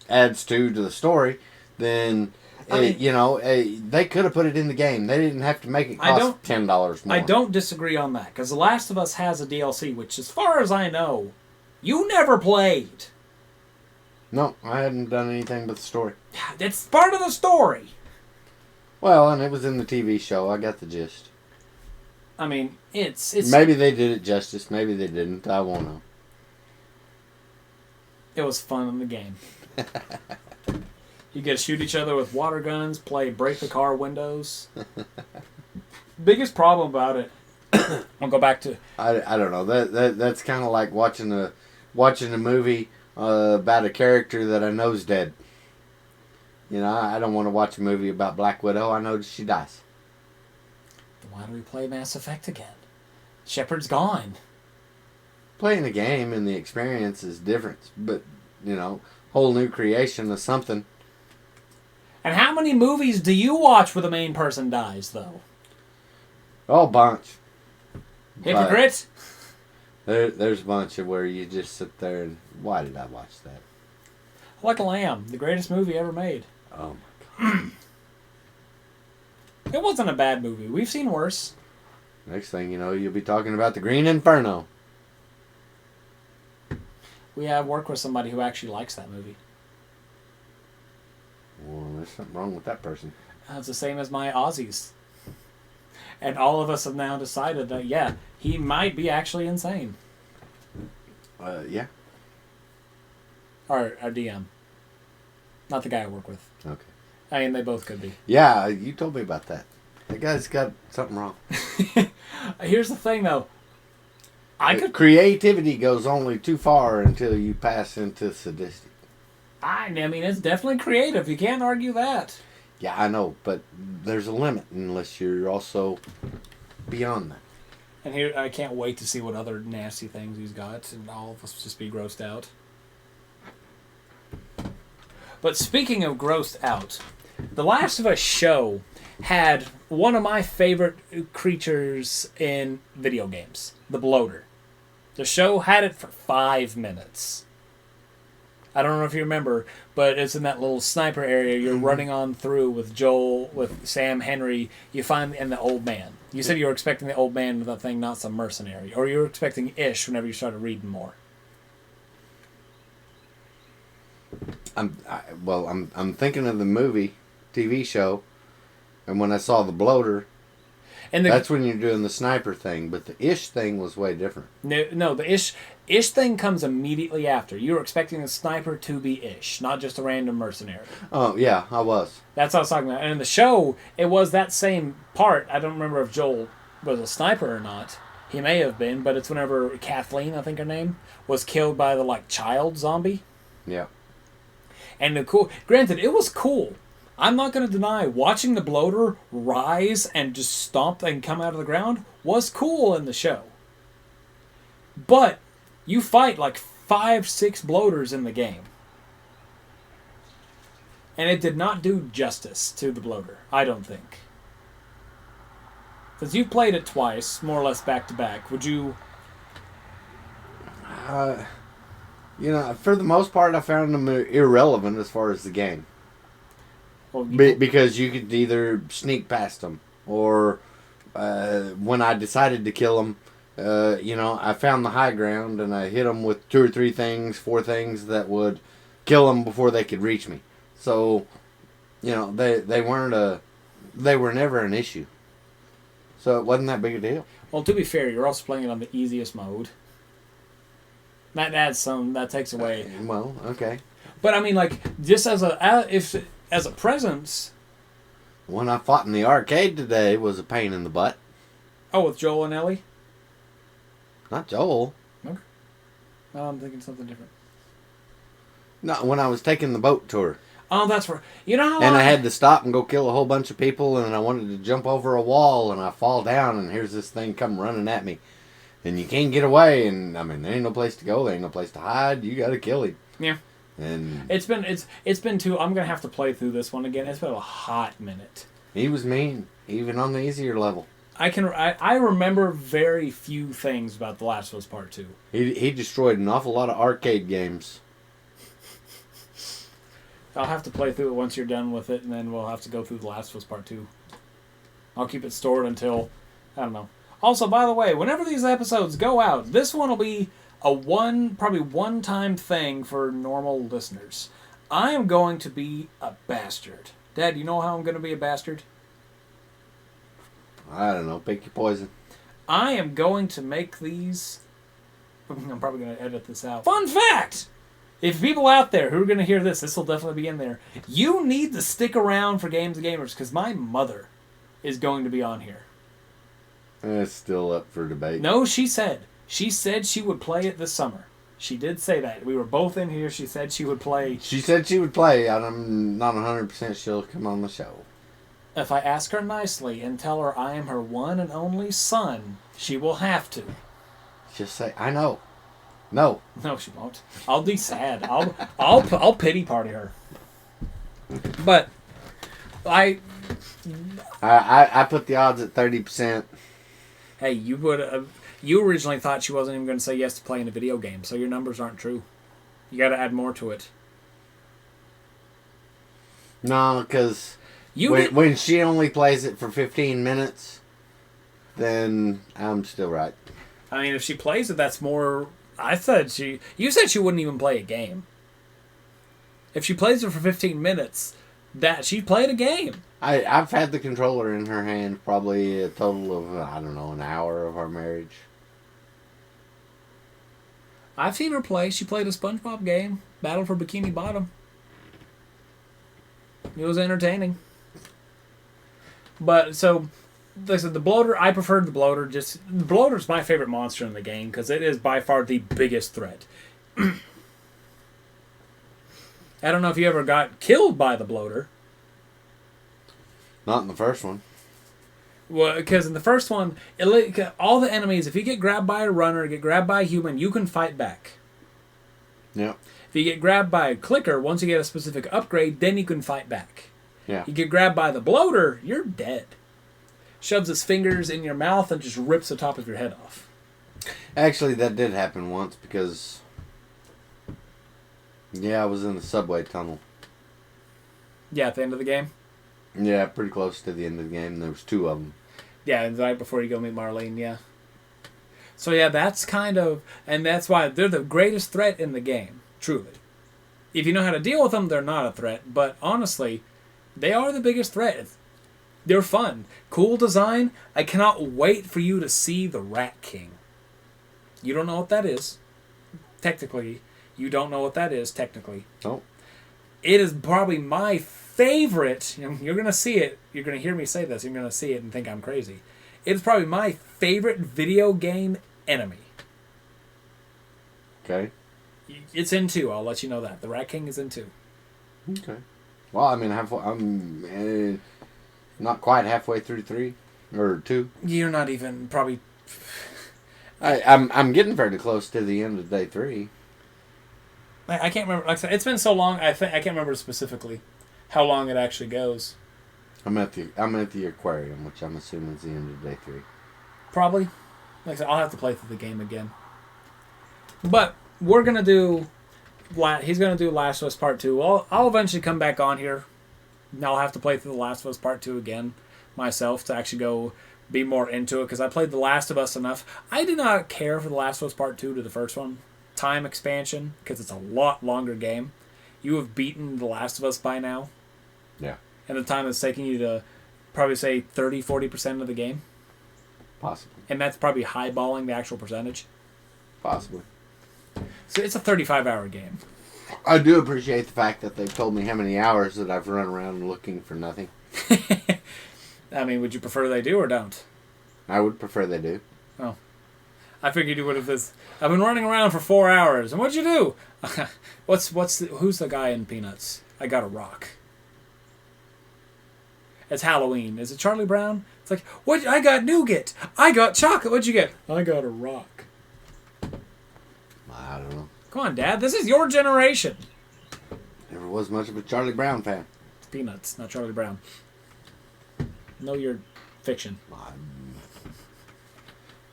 adds to the story, then... they could have put it in the game. They didn't have to make it cost $10 more. I don't disagree on that, because The Last of Us has a DLC, which, as far as I know, you never played. No, I hadn't done anything but the story. It's part of the story. Well, and it was in the TV show. I got the gist. I mean, it's... Maybe they did it justice. Maybe they didn't. I won't know. It was fun in the game. You get to shoot each other with water guns, break the car windows. Biggest problem about it... I'll go back to... I don't know. That's kind of like watching a movie... about a character that I know's dead. I don't want to watch a movie about Black Widow. I know she dies. Then why do we play Mass Effect again? Shepard's gone. Playing a game and the experience is different, but whole new creation of something. And how many movies do you watch where the main person dies, though? Oh, bunch. Hypocrite? There's a bunch of where you just sit there and... Why did I watch that? Like a Lamb, the greatest movie ever made. Oh, my God. It wasn't a bad movie. We've seen worse. Next thing you know, you'll be talking about the Green Inferno. We have worked with somebody who actually likes that movie. Well, there's something wrong with that person. It's the same as my Aussies. And all of us have now decided that, yeah, he might be actually insane. Yeah. Our DM. Not the guy I work with. Okay. I mean, they both could be. Yeah, you told me about that. That guy's got something wrong. Here's the thing, though. Creativity goes only too far until you pass into sadistic. I mean, it's definitely creative. You can't argue that. Yeah, I know, but there's a limit unless you're also beyond that. And here, I can't wait to see what other nasty things he's got, and all of us just be grossed out. But speaking of grossed out, The Last of Us show had one of my favorite creatures in video games, the bloater. The show had it for 5 minutes. I don't know if you remember, but it's in that little sniper area you're running on through with Joel, with Sam, Henry. You find and the old man. You said you were expecting the old man with that thing, not some mercenary, or you were expecting Ish whenever you started reading more. I'm thinking of the movie, TV show, and when I saw the bloater, and that's when you're doing the sniper thing. But the Ish thing was way different. No, the Ish thing comes immediately after. You were expecting the sniper to be Ish, not just a random mercenary. Oh yeah, I was. That's what I was talking about. And in the show, it was that same part. I don't remember if Joel was a sniper or not. He may have been, but it's whenever Kathleen, I think her name, was killed by the child zombie. Yeah. And granted, it was cool. I'm not going to deny watching the bloater rise and just stomp and come out of the ground was cool in the show. But you fight 5-6 bloaters in the game. And it did not do justice to the bloater, I don't think. Since you've played it twice, more or less back to back, would you... For the most part, I found them irrelevant as far as the game. Well, because you could either sneak past them, or when I decided to kill them, I found the high ground and I hit them with 2 or 3 things, 4 things that would kill them before they could reach me. So, they were never an issue. So it wasn't that big a deal. Well, to be fair, you're also playing it on the easiest mode. That takes away. Well, okay. But I mean, just as a presence. When I fought in the arcade today was a pain in the butt. Oh, with Joel and Ellie? Not Joel. Okay. Oh, I'm thinking something different. No, when I was taking the boat tour. Oh, that's right. You know how I had to stop and go kill a whole bunch of people, and I wanted to jump over a wall, and I fall down, and here's this thing come running at me. And you can't get away, and there ain't no place to go, there ain't no place to hide, you gotta kill him. Yeah. And it's been too. I'm gonna have to play through this one again. It's been a hot minute. He was mean, even on the easier level. I remember very few things about The Last of Us Part 2. He destroyed an awful lot of arcade games. I'll have to play through it once you're done with it, and then we'll have to go through The Last of Us Part 2. I'll keep it stored until, I don't know. Also, by the way, whenever these episodes go out, this one will be probably one-time thing for normal listeners. I am going to be a bastard. Dad, you know how I'm going to be a bastard? I don't know. Pick your poison. I am going to make these... I'm probably going to edit this out. Fun fact! If people out there who are going to hear this will definitely be in there. You need to stick around for Games and Gamers, because my mother is going to be on here. It's still up for debate. No, she said she would play it this summer. She did say that. We were both in here. She said she would play. She said she would play. I'm not 100% she'll come on the show. If I ask her nicely and tell her I am her one and only son, she will have to. Just say, I know. No. No, she won't. I'll be sad. I'll pity party her. But I put the odds at 30%. Hey, you originally thought she wasn't even going to say yes to playing a video game, so your numbers aren't true. You got to add more to it. No, because when she only plays it for 15 minutes, then I'm still right. I mean, if she plays it, that's more... You said she wouldn't even play a game. If she plays it for 15 minutes, she played a game. I've had the controller in her hand probably a total of, an hour of our marriage. I've seen her play. She played a SpongeBob game, Battle for Bikini Bottom. It was entertaining. But, so, like I said, the bloater, I preferred the bloater. The bloater's my favorite monster in the game, because it is by far the biggest threat. I don't know if you ever got killed by the bloater. Not in the first one. Well, because in the first one, all the enemies, if you get grabbed by a runner, get grabbed by a human, you can fight back. Yeah. If you get grabbed by a clicker, once you get a specific upgrade, then you can fight back. Yeah. You get grabbed by the bloater, you're dead. Shoves his fingers in your mouth and just rips the top of your head off. Actually, that did happen once because, I was in the subway tunnel. Yeah, at the end of the game? Yeah, pretty close to the end of the game. There was 2 of them. Yeah, right before you go meet Marlene, yeah. So yeah, that's kind of... And that's why they're the greatest threat in the game, truly. If you know how to deal with them, they're not a threat. But honestly, they are the biggest threat. They're fun. Cool design. I cannot wait for you to see the Rat King. You don't know what that is. Technically, you don't know what that is, technically. Oh. It is probably my favorite. You're going to see it. You're going to hear me say this. You're going to see it and think I'm crazy. It's probably my favorite video game enemy. Okay. It's in 2. I'll let you know that. The Rat King is in 2. Okay. Well, I mean, I'm not quite halfway through 3 or 2. You're not even probably... I'm getting fairly close to the end of day 3. I can't remember. Like I said, it's been so long. I can't remember specifically how long it actually goes. I'm at the aquarium, which I'm assuming is the end of day 3. Probably. Like I said, I'll have to play through the game again. But we're gonna do. He's gonna do Last of Us Part 2. I'll eventually come back on here. And I'll have to play through The Last of Us Part 2 again myself to actually go be more into it because I played The Last of Us enough. I did not care for The Last of Us Part 2 to the first one. Time expansion, because it's a lot longer game. You have beaten The Last of Us by now. Yeah. And the time it's taking you to probably say 30-40% of the game. Possibly. And that's probably highballing the actual percentage. Possibly. So it's a 35-hour game. I do appreciate the fact that they've told me how many hours that I've run around looking for nothing. I mean, would you prefer they do or don't? I would prefer they do. Oh. I figured you would have this. I've been running around for 4 hours. And what'd you do? Who's the guy in Peanuts? I got a rock. It's Halloween. Is it Charlie Brown? It's like, what? I got nougat. I got chocolate. What'd you get? I got a rock. I don't know. Come on, Dad. This is your generation. Never was much of a Charlie Brown fan. It's Peanuts, not Charlie Brown. Know your fiction.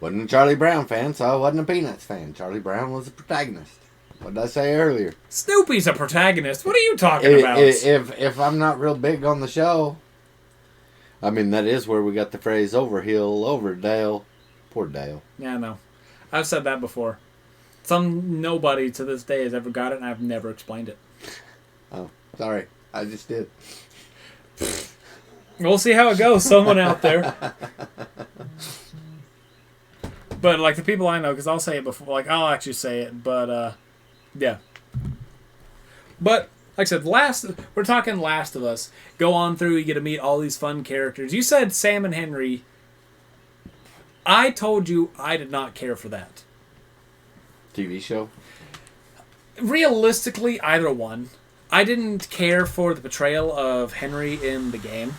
Wasn't a Charlie Brown fan, so I wasn't a Peanuts fan. Charlie Brown was the protagonist. What did I say earlier? Snoopy's a protagonist. What are you talking about? If I'm not real big on the show, I mean, that is where we got the phrase over hill, over Dale. Poor Dale. Yeah, no. I've said that before. Nobody to this day has ever got it, and I've never explained it. Oh, sorry. I just did. We'll see how it goes. Someone out there. But, like, the people I know, because I'll say it before, like, I'll actually say it, but, yeah. But, like I said, we're talking Last of Us. Go on through, you get to meet all these fun characters. You said Sam and Henry. I told you I did not care for that. TV show? Realistically, either one. I didn't care for the portrayal of Henry in the game.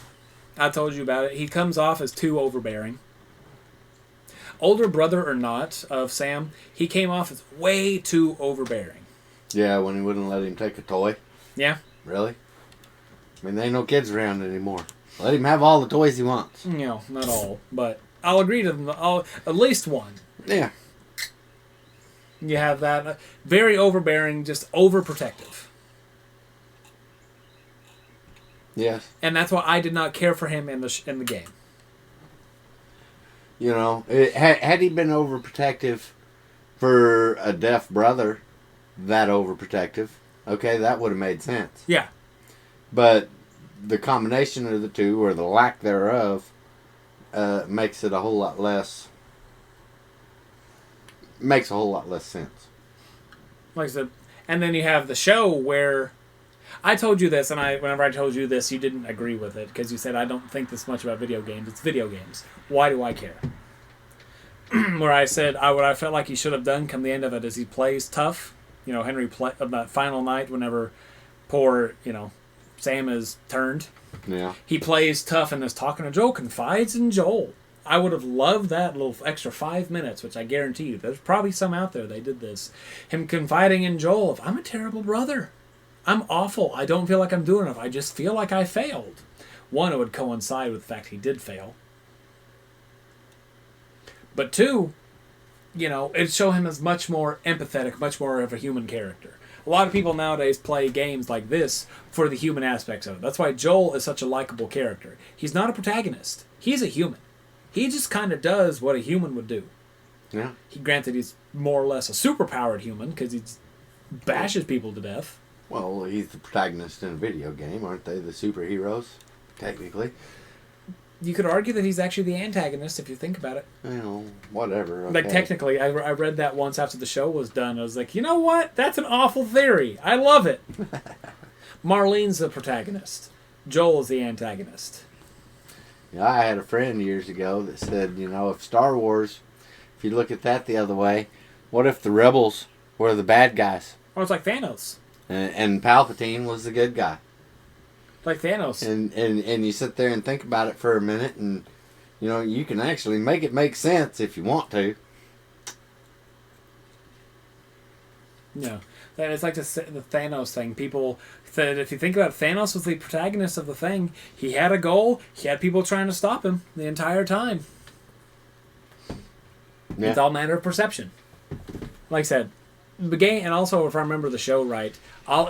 I told you about it. He comes off as too overbearing. Older brother or not of Sam, he came off as way too overbearing. Yeah, when he wouldn't let him take a toy. Yeah. Really? I mean, there ain't no kids around anymore. Let him have all the toys he wants. No, not all, but I'll agree to them. At least one. Yeah. You have that very overbearing, just overprotective. Yes. And that's why I did not care for him in the game. You know, had he been overprotective for a deaf brother, that overprotective, okay, that would have made sense. Yeah. But the combination of the two, or the lack thereof, makes it a whole lot less. Makes a whole lot less sense. Like I said, and then you have the show where I told you this, and whenever I told you this, you didn't agree with it because you said I don't think this much about video games. It's video games. Why do I care? Where I said what I felt like he should have done come the end of it is he plays tough. You know, Henry on that final night whenever poor Sam is turned. Yeah. He plays tough and is talking to Joel, confides in Joel. I would have loved that little extra 5 minutes, which I guarantee you, there's probably some out there they did this. Him confiding in Joel of, I'm a terrible brother. I'm awful. I don't feel like I'm doing enough. I just feel like I failed. One, it would coincide with the fact he did fail. But two, it'd show him as much more empathetic, much more of a human character. A lot of people nowadays play games like this for the human aspects of it. That's why Joel is such a likable character. He's not a protagonist. He's a human. He just kind of does what a human would do. Yeah. Granted, he's more or less a superpowered human because he bashes people to death. Well, he's the protagonist in a video game, aren't they? The superheroes, technically. You could argue that he's actually the antagonist if you think about it. Whatever. Okay. Like, technically, I read that once after the show was done. I was like, you know what? That's an awful theory. I love it. Marlene's the protagonist. Joel is the antagonist. Yeah, I had a friend years ago that said, if Star Wars, if you look at that the other way, what if the rebels were the bad guys? Oh, it's like Thanos. And Palpatine was the good guy. Like Thanos. And you sit there and think about it for a minute, and you can actually make it make sense if you want to. Yeah, that it's like the Thanos thing. People said if you think about it, Thanos was the protagonist of the thing. He had a goal. He had people trying to stop him the entire time. Yeah. It's all matter of perception. Like I said, the game, and also if I remember the show right,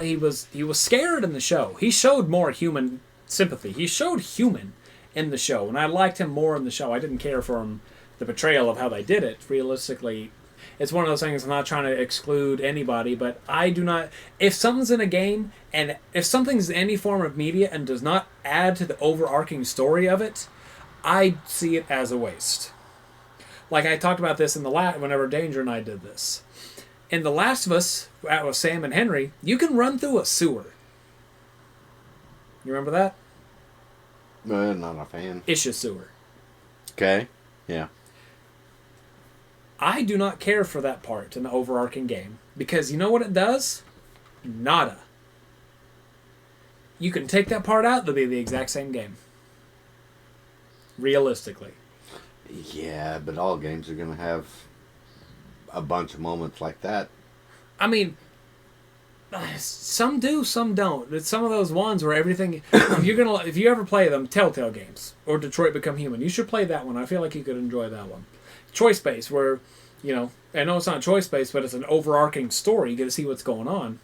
he was scared in the show. He showed more human sympathy. He showed human in the show, and I liked him more in the show. I didn't care for him, the portrayal of how they did it. Realistically, it's one of those things. I'm not trying to exclude anybody, but I do not. If something's in a game, and if something's in any form of media and does not add to the overarching story of it, I see it as a waste. Like I talked about this in whenever Danger and I did this. In The Last of Us, with Sam and Henry, you can run through a sewer. You remember that? Not a fan. Isha sewer. Okay. Yeah. I do not care for that part in the overarching game. Because you know what it does? Nada. You can take that part out, they'll be the exact same game. Realistically. Yeah, but all games are going to have a bunch of moments like that. I mean, some do, some don't. It's some of those ones where everything. If you ever play them, Telltale games or Detroit Become Human, you should play that one. I feel like you could enjoy that one. Choice based, where I know it's not choice based, but it's an overarching story. You get to see what's going on.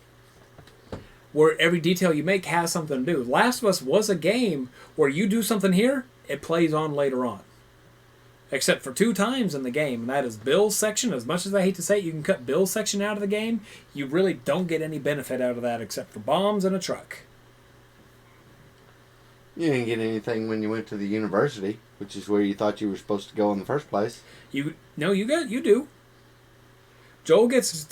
Where every detail you make has something to do. Last of Us was a game where you do something here, it plays on later on. Except for 2 times in the game, and that is Bill's section. As much as I hate to say it, you can cut Bill's section out of the game. You really don't get any benefit out of that except for bombs and a truck. You didn't get anything when you went to the university, which is where you thought you were supposed to go in the first place. You do. Joel gets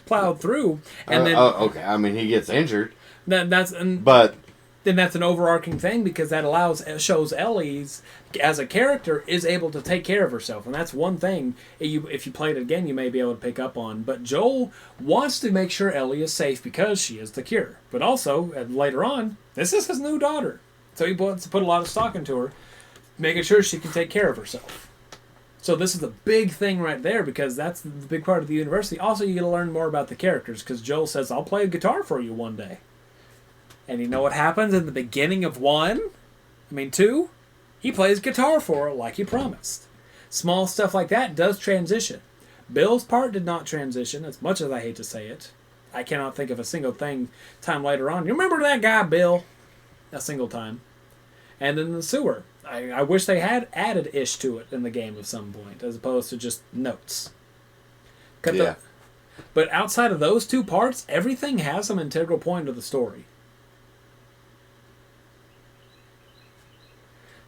plowed through, and then okay. I mean, he gets injured. But then that's an overarching thing because that shows Ellie's as a character is able to take care of herself, and that's one thing if you play it again you may be able to pick up on. But Joel wants to make sure Ellie is safe because she is the cure, but also later on this is his new daughter, so he wants to put a lot of stock into her, making sure she can take care of herself. So this is a big thing right there because that's the big part of the university. Also, you get to learn more about the characters because Joel says, I'll play guitar for you one day. And you know what happens in the beginning of 2? He plays guitar for her like he promised. Small stuff like that does transition. Bill's part did not transition, as much as I hate to say it. I cannot think of a single time later on. You remember that guy, Bill? A single time. And then the sewer. I wish they had added ish to it in the game at some point, as opposed to just notes. But outside of those 2 parts, everything has some integral point to the story.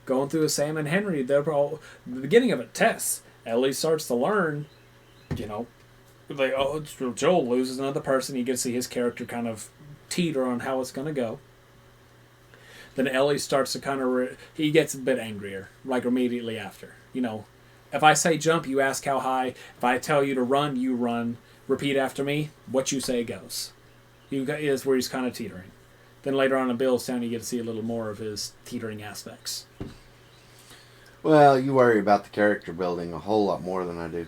Going through with Sam and Henry, the beginning of it, Tess, Ellie starts to learn, Joel loses another person. You get to see his character kind of teeter on how it's going to go. Then Ellie starts to kind of, he gets a bit angrier, like immediately after. If I say jump, you ask how high. If I tell you to run, you run. Repeat after me. What you say goes. Is where he's kind of teetering. Then later on in Billstown, you get to see a little more of his teetering aspects. Well, you worry about the character building a whole lot more than I do.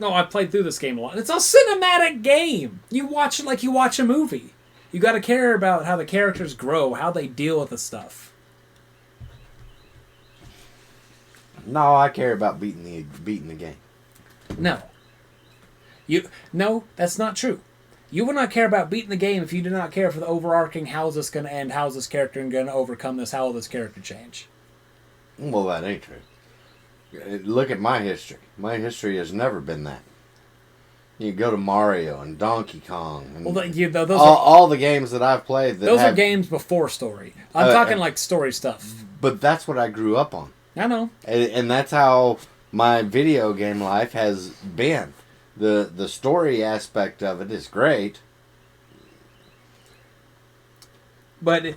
No, I played through this game a lot. It's a cinematic game. You watch it like you watch a movie. You got to care about how the characters grow, how they deal with the stuff. No, I care about beating the game. No, that's not true. You will not care about beating the game if you do not care for the overarching how's this going to end, how's this character going to overcome this, how will this character change. Well, that ain't true. Look at my history. My history has never been that. You go to Mario and Donkey Kong. And those all the games that I've played. Those are games before story. I'm talking like story stuff. But that's what I grew up on. I know. And that's how my video game life has been. The story aspect of it is great. But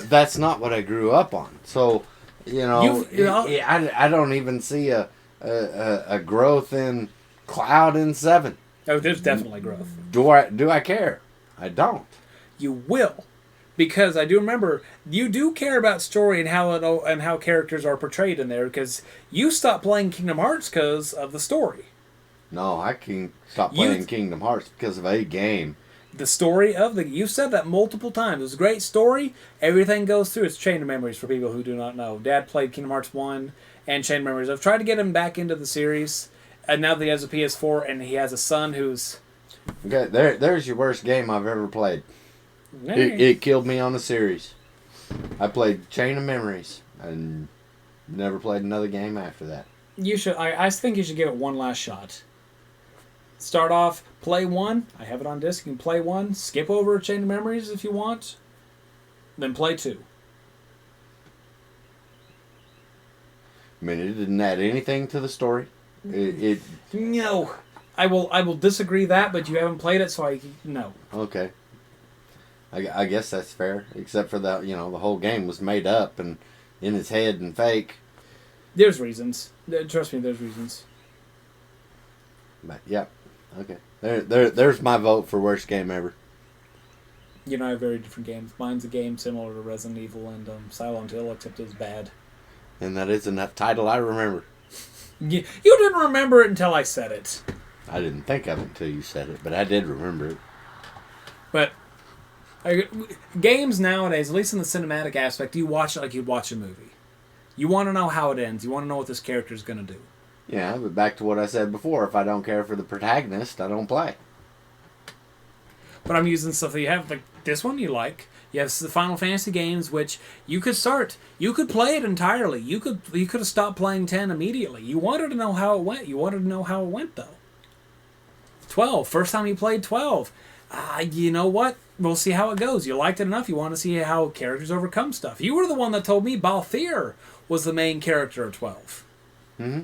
that's not what I grew up on. So, I don't even see a growth in Cloud in 7. Oh, there's definitely growth. Do I care? I don't. You will, because I do remember you do care about story and how characters are portrayed in there. Because you stopped playing Kingdom Hearts because of the story. No, I can stop playing Kingdom Hearts because of a game. The story of you said that multiple times. It's a great story. Everything goes through. It's Chain of Memories for people who do not know. Dad played Kingdom Hearts 1 and Chain of Memories. I've tried to get him back into the series. And now that he has a PS4 and he has a son who's... Okay, there's your worst game I've ever played. Hey. It killed me on the series. I played Chain of Memories and never played another game after that. You should. I think you should give it one last shot. Start off, play 1. I have it on disc. You can play 1. Skip over Chain of Memories if you want. Then play 2. I mean, it didn't add anything to the story. No. I will disagree that, but you haven't played it, so no. Okay. I guess that's fair, except for that, the whole game was made up and in his head and fake. There's reasons. Trust me, there's reasons. But, yeah. Okay. There's my vote for worst game ever. You know, I have very different games. Mine's a game similar to Resident Evil and Silent Hill, except it's bad. And that is enough title I remember. You didn't remember it until I said it. I didn't think of it until you said it, but I did remember it. But games nowadays, at least in the cinematic aspect, you watch it like you'd watch a movie. You want to know how it ends. You want to know what this character is going to do. Yeah, but back to what I said before. If I don't care for the protagonist, I don't play. But I'm using stuff that you have, like this one you like. You have the Final Fantasy games, which you could start. You could play it entirely. You could have stopped playing 10 immediately. You wanted to know how it went. You wanted to know how it went, though. 12. First time you played 12. You know what? We'll see how it goes. You liked it enough. You want to see how characters overcome stuff. You were the one that told me Balthier was the main character of 12. Mm-hmm.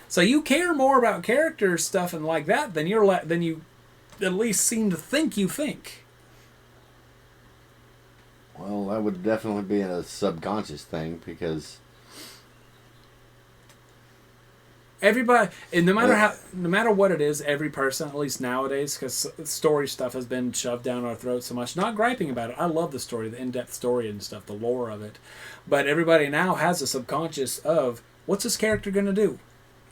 So you care more about character stuff and like that than you at least seem to think you think. Well, that would definitely be a subconscious thing because everybody, and no matter what it is, every person, at least nowadays, because story stuff has been shoved down our throats so much. Not griping about it. I love the story, the in-depth story and stuff, the lore of it. But everybody now has a subconscious of what's this character going to do?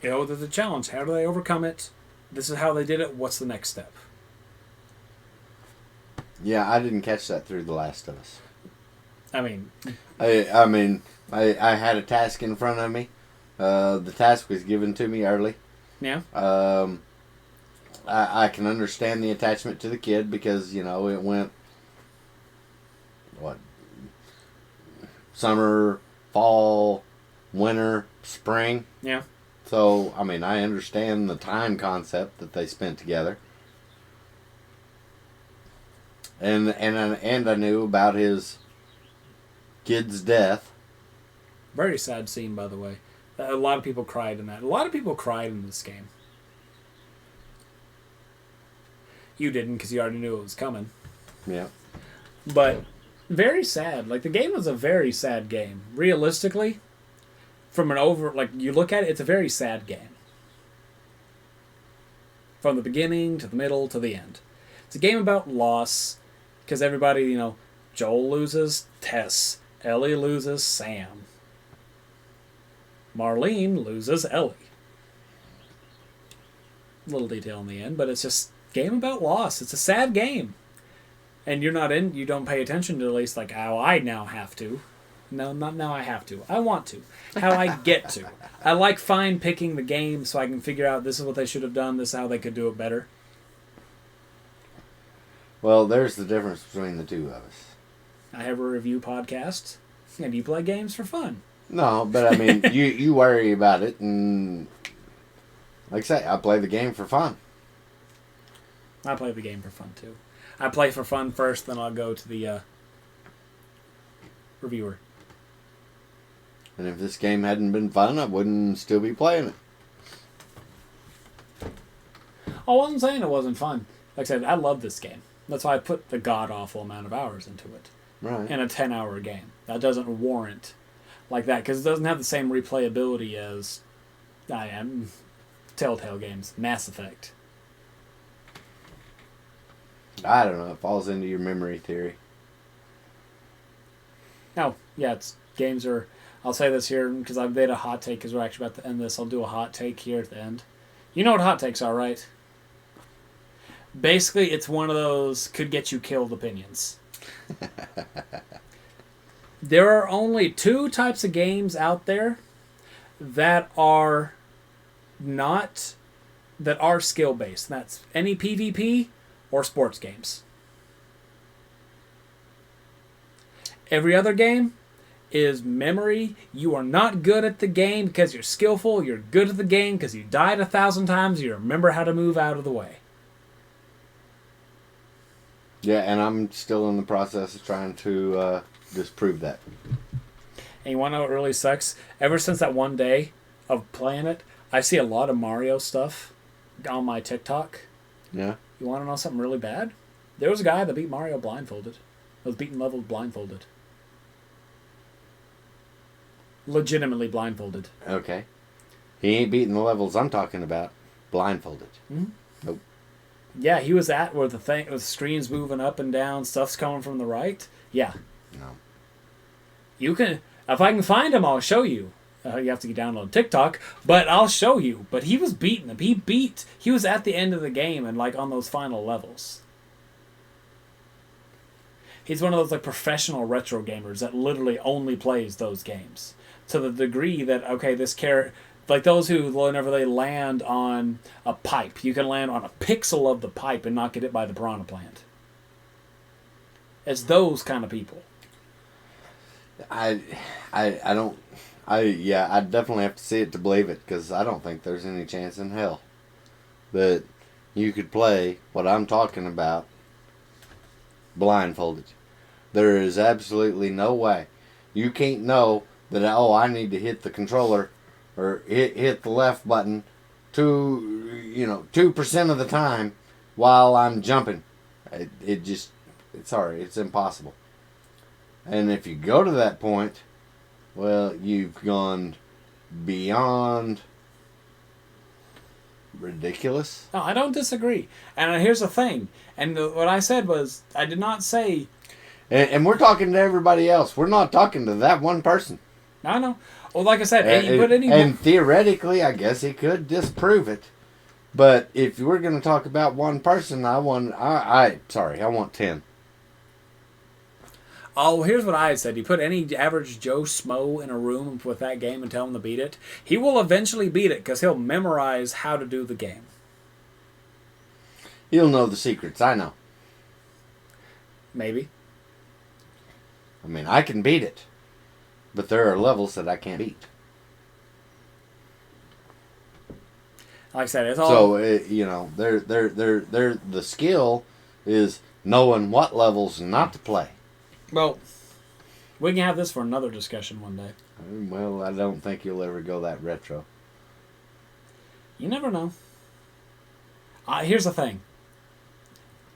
There's a challenge. How do they overcome it? This is how they did it. What's the next step? Yeah, I didn't catch that through The Last of Us. I had a task in front of me. The task was given to me early. Yeah. I can understand the attachment to the kid because, it went, summer, fall, winter, spring. Yeah. So, I understand the time concept that they spent together. And I knew about his kid's death. Very sad scene, by the way. A lot of people cried in that. A lot of people cried in this game. You didn't because you already knew it was coming. Yeah. But very sad. Like, the game was a very sad game. Realistically, you look at it, it's a very sad game. From the beginning to the middle to the end. It's a game about loss. Because everybody, Joel loses Tess. Ellie loses Sam. Marlene loses Ellie. Little detail in the end, but it's just game about loss. It's a sad game. And you don't pay attention to at least like how I now have to. No, not now I have to. I want to. How I get to. I like fine picking the game so I can figure out this is what they should have done, this is how they could do it better. Well, there's the difference between the two of us. I have a review podcast, and you play games for fun. No, but I mean, you worry about it, and like I say, I play the game for fun. I play the game for fun, too. I play for fun first, then I'll go to the reviewer. And if this game hadn't been fun, I wouldn't still be playing it. I wasn't saying it wasn't fun. Like I said, I love this game. That's why I put the god-awful amount of hours into it. Right. In a 10-hour game. That doesn't warrant like that, because it doesn't have the same replayability as Telltale games. Mass Effect. I don't know. It falls into your memory theory. Oh, yeah, games are... I'll say this here, because I've made a hot take, because we're actually about to end this. I'll do a hot take here at the end. You know what hot takes are, right? Basically, it's one of those could-get-you-killed opinions. There are only two types of games out there that are skill-based. That's any PvP or sports games. Every other game is memory. You are not good at the game because you're skillful. You're good at the game because you died 1,000 times. You remember how to move out of the way. Yeah, and I'm still in the process of trying to disprove that. And you want to know what really sucks? Ever since that one day of playing it, I see a lot of Mario stuff on my TikTok. Yeah. You want to know something really bad? There was a guy that beat Mario blindfolded. Was beaten levels blindfolded. Legitimately blindfolded. Okay. He ain't beating the levels I'm talking about blindfolded. Mm-hmm. Nope. Yeah, he was at where the screen's moving up and down, stuff's coming from the right. Yeah. No. You can, if I can find him, I'll show you. You have to download TikTok, but I'll show you. But he was beating him. He was at the end of the game and like on those final levels. He's one of those like professional retro gamers that literally only plays those games. To the degree that, okay, this character... Like those who, whenever they land on a pipe, you can land on a pixel of the pipe and not get hit by the piranha plant. It's those kind of people. I definitely have to see it to believe it, because I don't think there's any chance in hell that you could play what I'm talking about blindfolded. There is absolutely no way. You can't know that, I need to hit the controller or hit the left button 2% of the time while I'm jumping. It's impossible. And if you go to that point, well, you've gone beyond ridiculous. No, I don't disagree. And here's the thing. And what I said was, I did not say... And we're talking to everybody else. We're not talking to that one person. I know. Well, like I said, and theoretically, I guess he could disprove it. But if we're going to talk about one person, I want 10. Oh, here's what I said. You put any average Joe Schmo in a room with that game and tell him to beat it, he will eventually beat it because he'll memorize how to do the game. He'll know the secrets, I know. Maybe. I mean, I can beat it. But there are levels that I can't beat. Like I said, it's all... So, the skill is knowing what levels not to play. Well, we can have this for another discussion one day. Well, I don't think you'll ever go that retro. You never know. Here's the thing.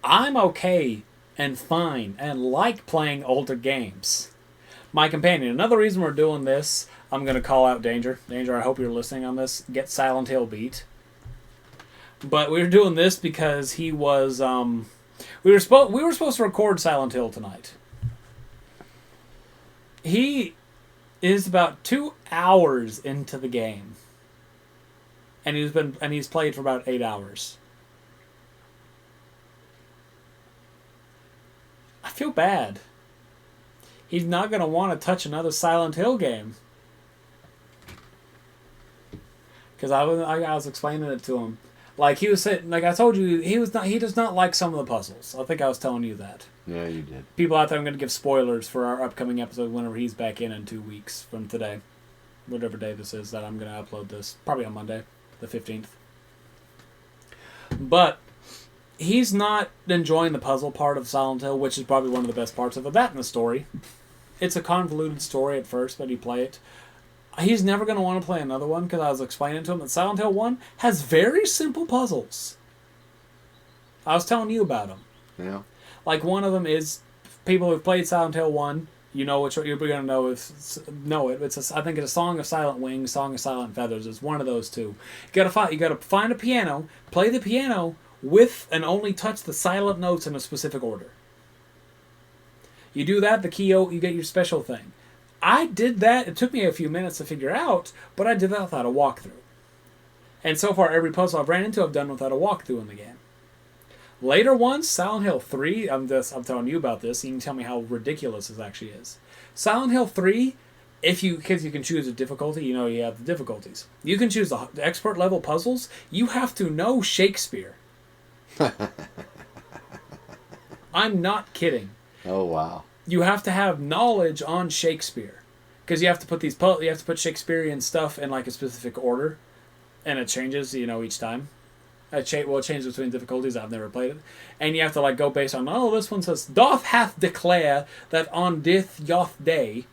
I'm okay and fine and like playing older games. My companion. Another reason we're doing this, I'm going to call out Danger. Danger, I hope you're listening on this. Get Silent Hill beat. But we're doing this because he was We were supposed to record Silent Hill tonight. He is about 2 hours into the game, and he's played for about 8 hours. I feel bad. He's not gonna want to touch another Silent Hill game. Because I was explaining it to him, like he was saying, like I told you, he does not like some of the puzzles. I think I was telling you that. Yeah, you did. People out there, I'm going to give spoilers for our upcoming episode whenever he's back in 2 weeks from today, whatever day this is that I'm going to upload this, probably on Monday, the 15th. But he's not enjoying the puzzle part of Silent Hill, which is probably one of the best parts of it. That and the story. It's a convoluted story at first, but you play it. He's never going to want to play another one because I was explaining to him that Silent Hill 1 has very simple puzzles. I was telling you about them. Yeah. Like one of them is, people who've played Silent Hill 1, you know what you're going to know I think it's a Song of Silent Wings, Song of Silent Feathers. It's one of those two. You got to find a piano, play the piano with and only touch the silent notes in a specific order. You do that, you get your special thing. I did that. It took me a few minutes to figure out, but I did that without a walkthrough. And so far, every puzzle I've ran into, I've done without a walkthrough in the game. Later ones, Silent Hill 3, I'm telling you about this, you can tell me how ridiculous this actually is. Silent Hill 3, because you can choose a difficulty, you have the difficulties. You can choose the expert level puzzles. You have to know Shakespeare. I'm not kidding. Oh, wow. You have to have knowledge on Shakespeare, because you have to put Shakespearean stuff in like a specific order, and it changes, each time. It changes between difficulties. I've never played it, and you have to like go based on this one says doth hath declare that on dith yoth day.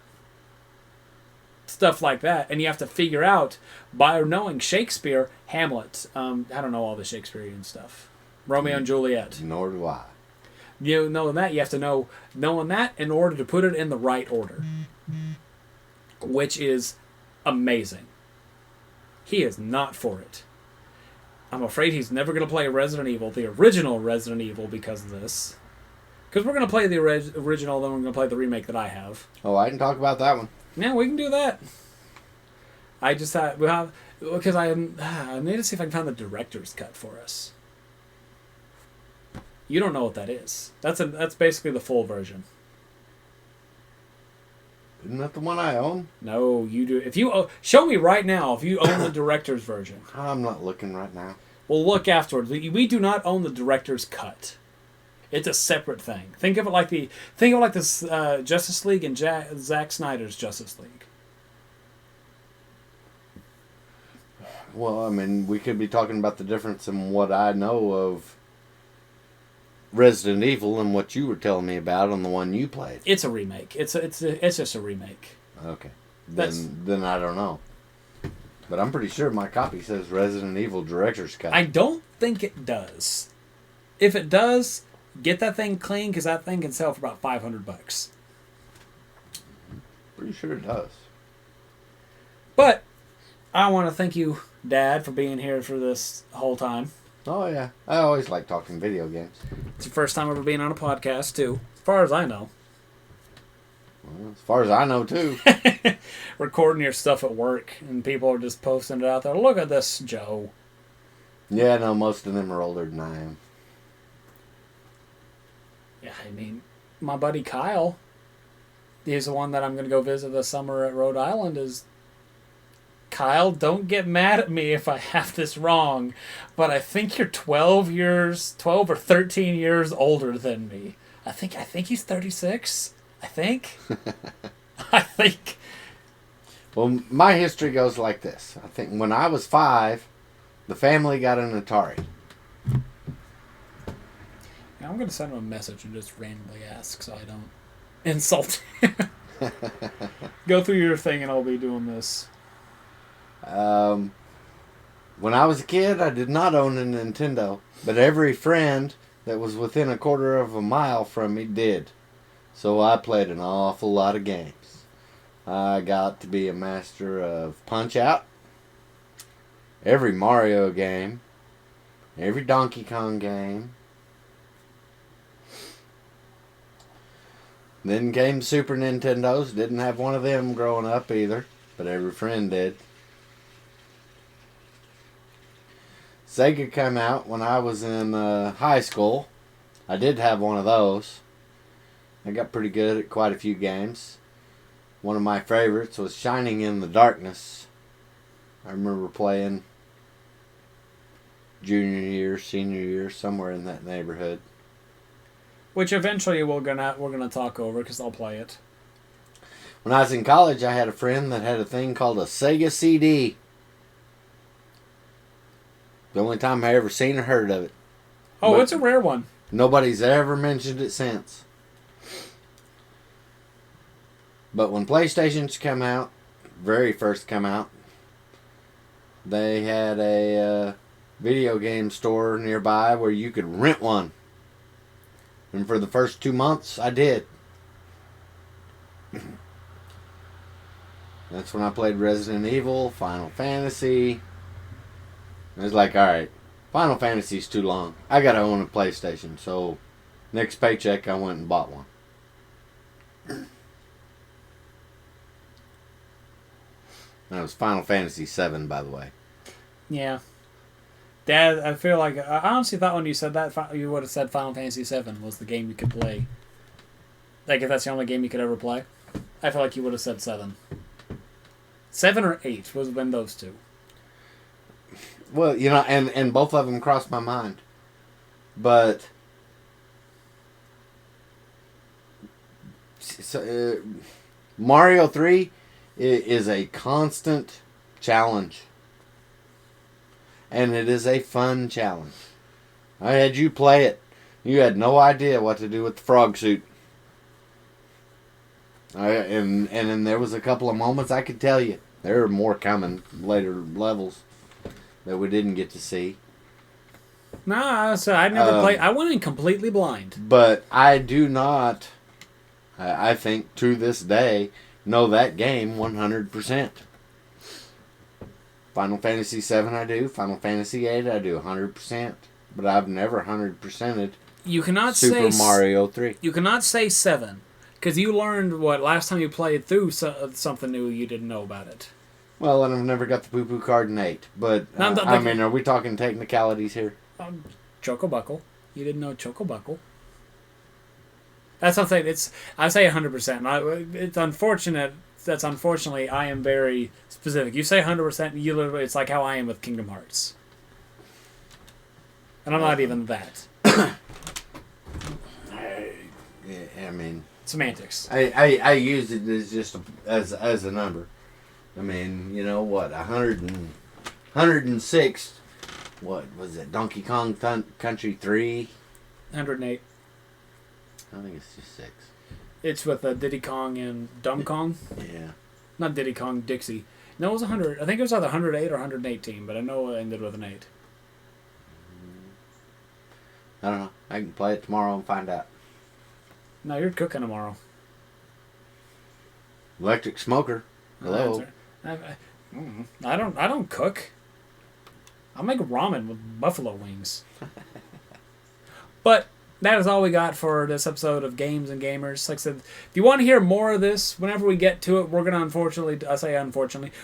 Stuff like that, and you have to figure out by knowing Shakespeare, Hamlet. I don't know all the Shakespearean stuff. Romeo and Juliet. Nor do I. Knowing that, you have to knowing that in order to put it in the right order. Which is amazing. He is not for it. I'm afraid he's never going to play Resident Evil, the original Resident Evil, because of this. Because we're going to play the original, then we're going to play the remake that I have. Oh, I can talk about that one. Yeah, we can do that. I just because I need to see if I can find the director's cut for us. You don't know what that is. That's basically the full version. Isn't that the one I own? No, you do. If you show me right now if you own the director's version. I'm not looking right now. We'll look afterwards. We do not own the director's cut. It's a separate thing. Think of it like this Justice League and Zack Snyder's Justice League. Well, I mean, we could be talking about the difference in what I know of Resident Evil and what you were telling me about on the one you played. It's a remake. It's just a remake. Okay. Then I don't know. But I'm pretty sure my copy says Resident Evil Director's Cut. I don't think it does. If it does, get that thing clean, because that thing can sell for about $500. Pretty sure it does. But I want to thank you, Dad, for being here for this whole time. Oh, yeah. I always like talking video games. It's your first time ever being on a podcast, too. As far as I know. Well, as far as I know, too. Recording your stuff at work, and people are just posting it out there. Look at this, Joe. Yeah, no, most of them are older than I am. Yeah, I mean, my buddy Kyle, he's the one that I'm going to go visit this summer at Rhode Island, is... Kyle, don't get mad at me if I have this wrong, but I think you're 12 or 13 years older than me. I think he's 36. I think. Well, my history goes like this. I think when I was 5, the family got an Atari. Now, I'm going to send him a message and just randomly ask so I don't insult him. Go through your thing and I'll be doing this. When I was a kid, I did not own a Nintendo, but every friend that was within a quarter of a mile from me did. So I played an awful lot of games. I got to be a master of Punch-Out, every Mario game, every Donkey Kong game, Then came Super Nintendos. Didn't have one of them growing up either, but every friend did. Sega came out when I was in high school. I did have one of those. I got pretty good at quite a few games. One of my favorites was Shining in the Darkness. I remember playing junior year, senior year, somewhere in that neighborhood. Which eventually we're gonna talk over because I'll play it. When I was in college, I had a friend that had a thing called a Sega CD. The only time I ever seen or heard of it. Oh, it's a rare one. Nobody's ever mentioned it since. But when PlayStations come out, very first come out, they had a video game store nearby where you could rent one. And for the first 2 months, I did. That's when I played Resident Evil, Final Fantasy. I was like, alright, Final Fantasy's too long. I gotta own a PlayStation. So, next paycheck, I went and bought one. That was Final Fantasy 7, by the way. Yeah. Dad, I feel like... I honestly thought when you said that, you would have said Final Fantasy 7 was the game you could play. Like, if that's the only game you could ever play. I feel like you would have said 7. 7 or 8 was when those two. Well, you know, and both of them crossed my mind. But... So, Mario 3 is a constant challenge. And it is a fun challenge. I had you play it. You had no idea what to do with the frog suit. And then there was a couple of moments I could tell you. There are more coming later levels that we didn't get to see. No, so I never played. I went in completely blind. But I do not, I think to this day, know that game 100%. Final Fantasy 7 I do. Final Fantasy 8 I do 100%. But I've never 100%ed Super Mario 3. You cannot say 7. Because you learned, last time you played through something new you didn't know about it. Well, and I've never got the poo-poo card in 8. But, I mean, are we talking technicalities here? Chocobuckle. You didn't know Chocobuckle. That's what I'm saying. I say 100%. It's unfortunate. That's unfortunately, I am very specific. You say 100%, you literally, it's like how I am with Kingdom Hearts. And I'm not even that. I mean... Semantics. I use it as just as a number. I mean, you know what? 106. What was it? Donkey Kong Country 3. 108. I think it's just 6. It's with Diddy Kong and Dumb Kong. Yeah. Not Diddy Kong, Dixie. No, it was 100. I think it was either 108 or 118, but I know it ended with an 8. I don't know. I can play it tomorrow and find out. No, you're cooking tomorrow. Electric Smoker. Hello. I don't cook. I make ramen with buffalo wings. But that is all we got for this episode of Games and Gamers. Like I said, if you want to hear more of this, whenever we get to it, we're going to unfortunately,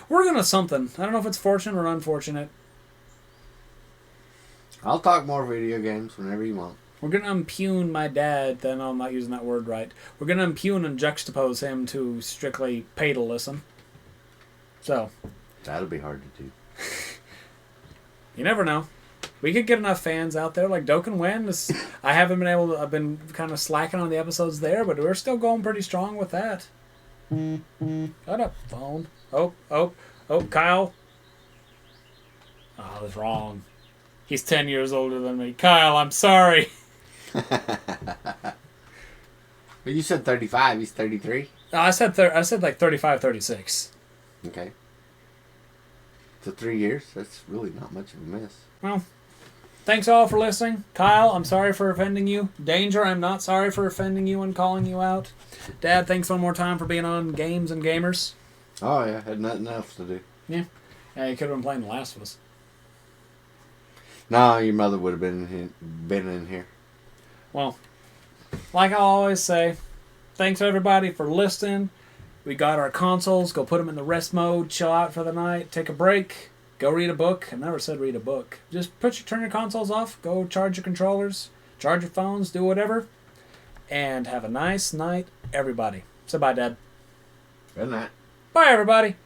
we're going to something. I don't know if it's fortunate or unfortunate. I'll talk more video games whenever you want. We're going to impugn my dad, then I'm not using that word right. We're going to impugn and juxtapose him to strictly pay to listen. So. That'll be hard to do. You never know. We could get enough fans out there. Like Doken Wen, I haven't been able to, I've been kind of slacking on the episodes there, but we're still going pretty strong with that. Shut up, phone. Oh, Kyle. Oh, I was wrong. He's 10 years older than me. Kyle, I'm sorry. But you said 35. He's 33. No, I said like 35, 36. Okay. So 3 years. That's really not much of a miss. Well, thanks all for listening. Kyle, I'm sorry for offending you. Danger, I'm not sorry for offending you and calling you out. Dad, thanks one more time for being on Games and Gamers. Oh, yeah. Had nothing else to do. Yeah. You could have been playing The Last of Us. No, your mother would have been in here. Well, like I always say, Thanks everybody for listening. We got our consoles. Go put them in the rest mode. Chill out for the night. Take a break. Go read a book. I never said read a book. Just turn your consoles off. Go charge your controllers. Charge your phones. Do whatever. And have a nice night, everybody. Say bye, Dad. Good night. Bye, everybody.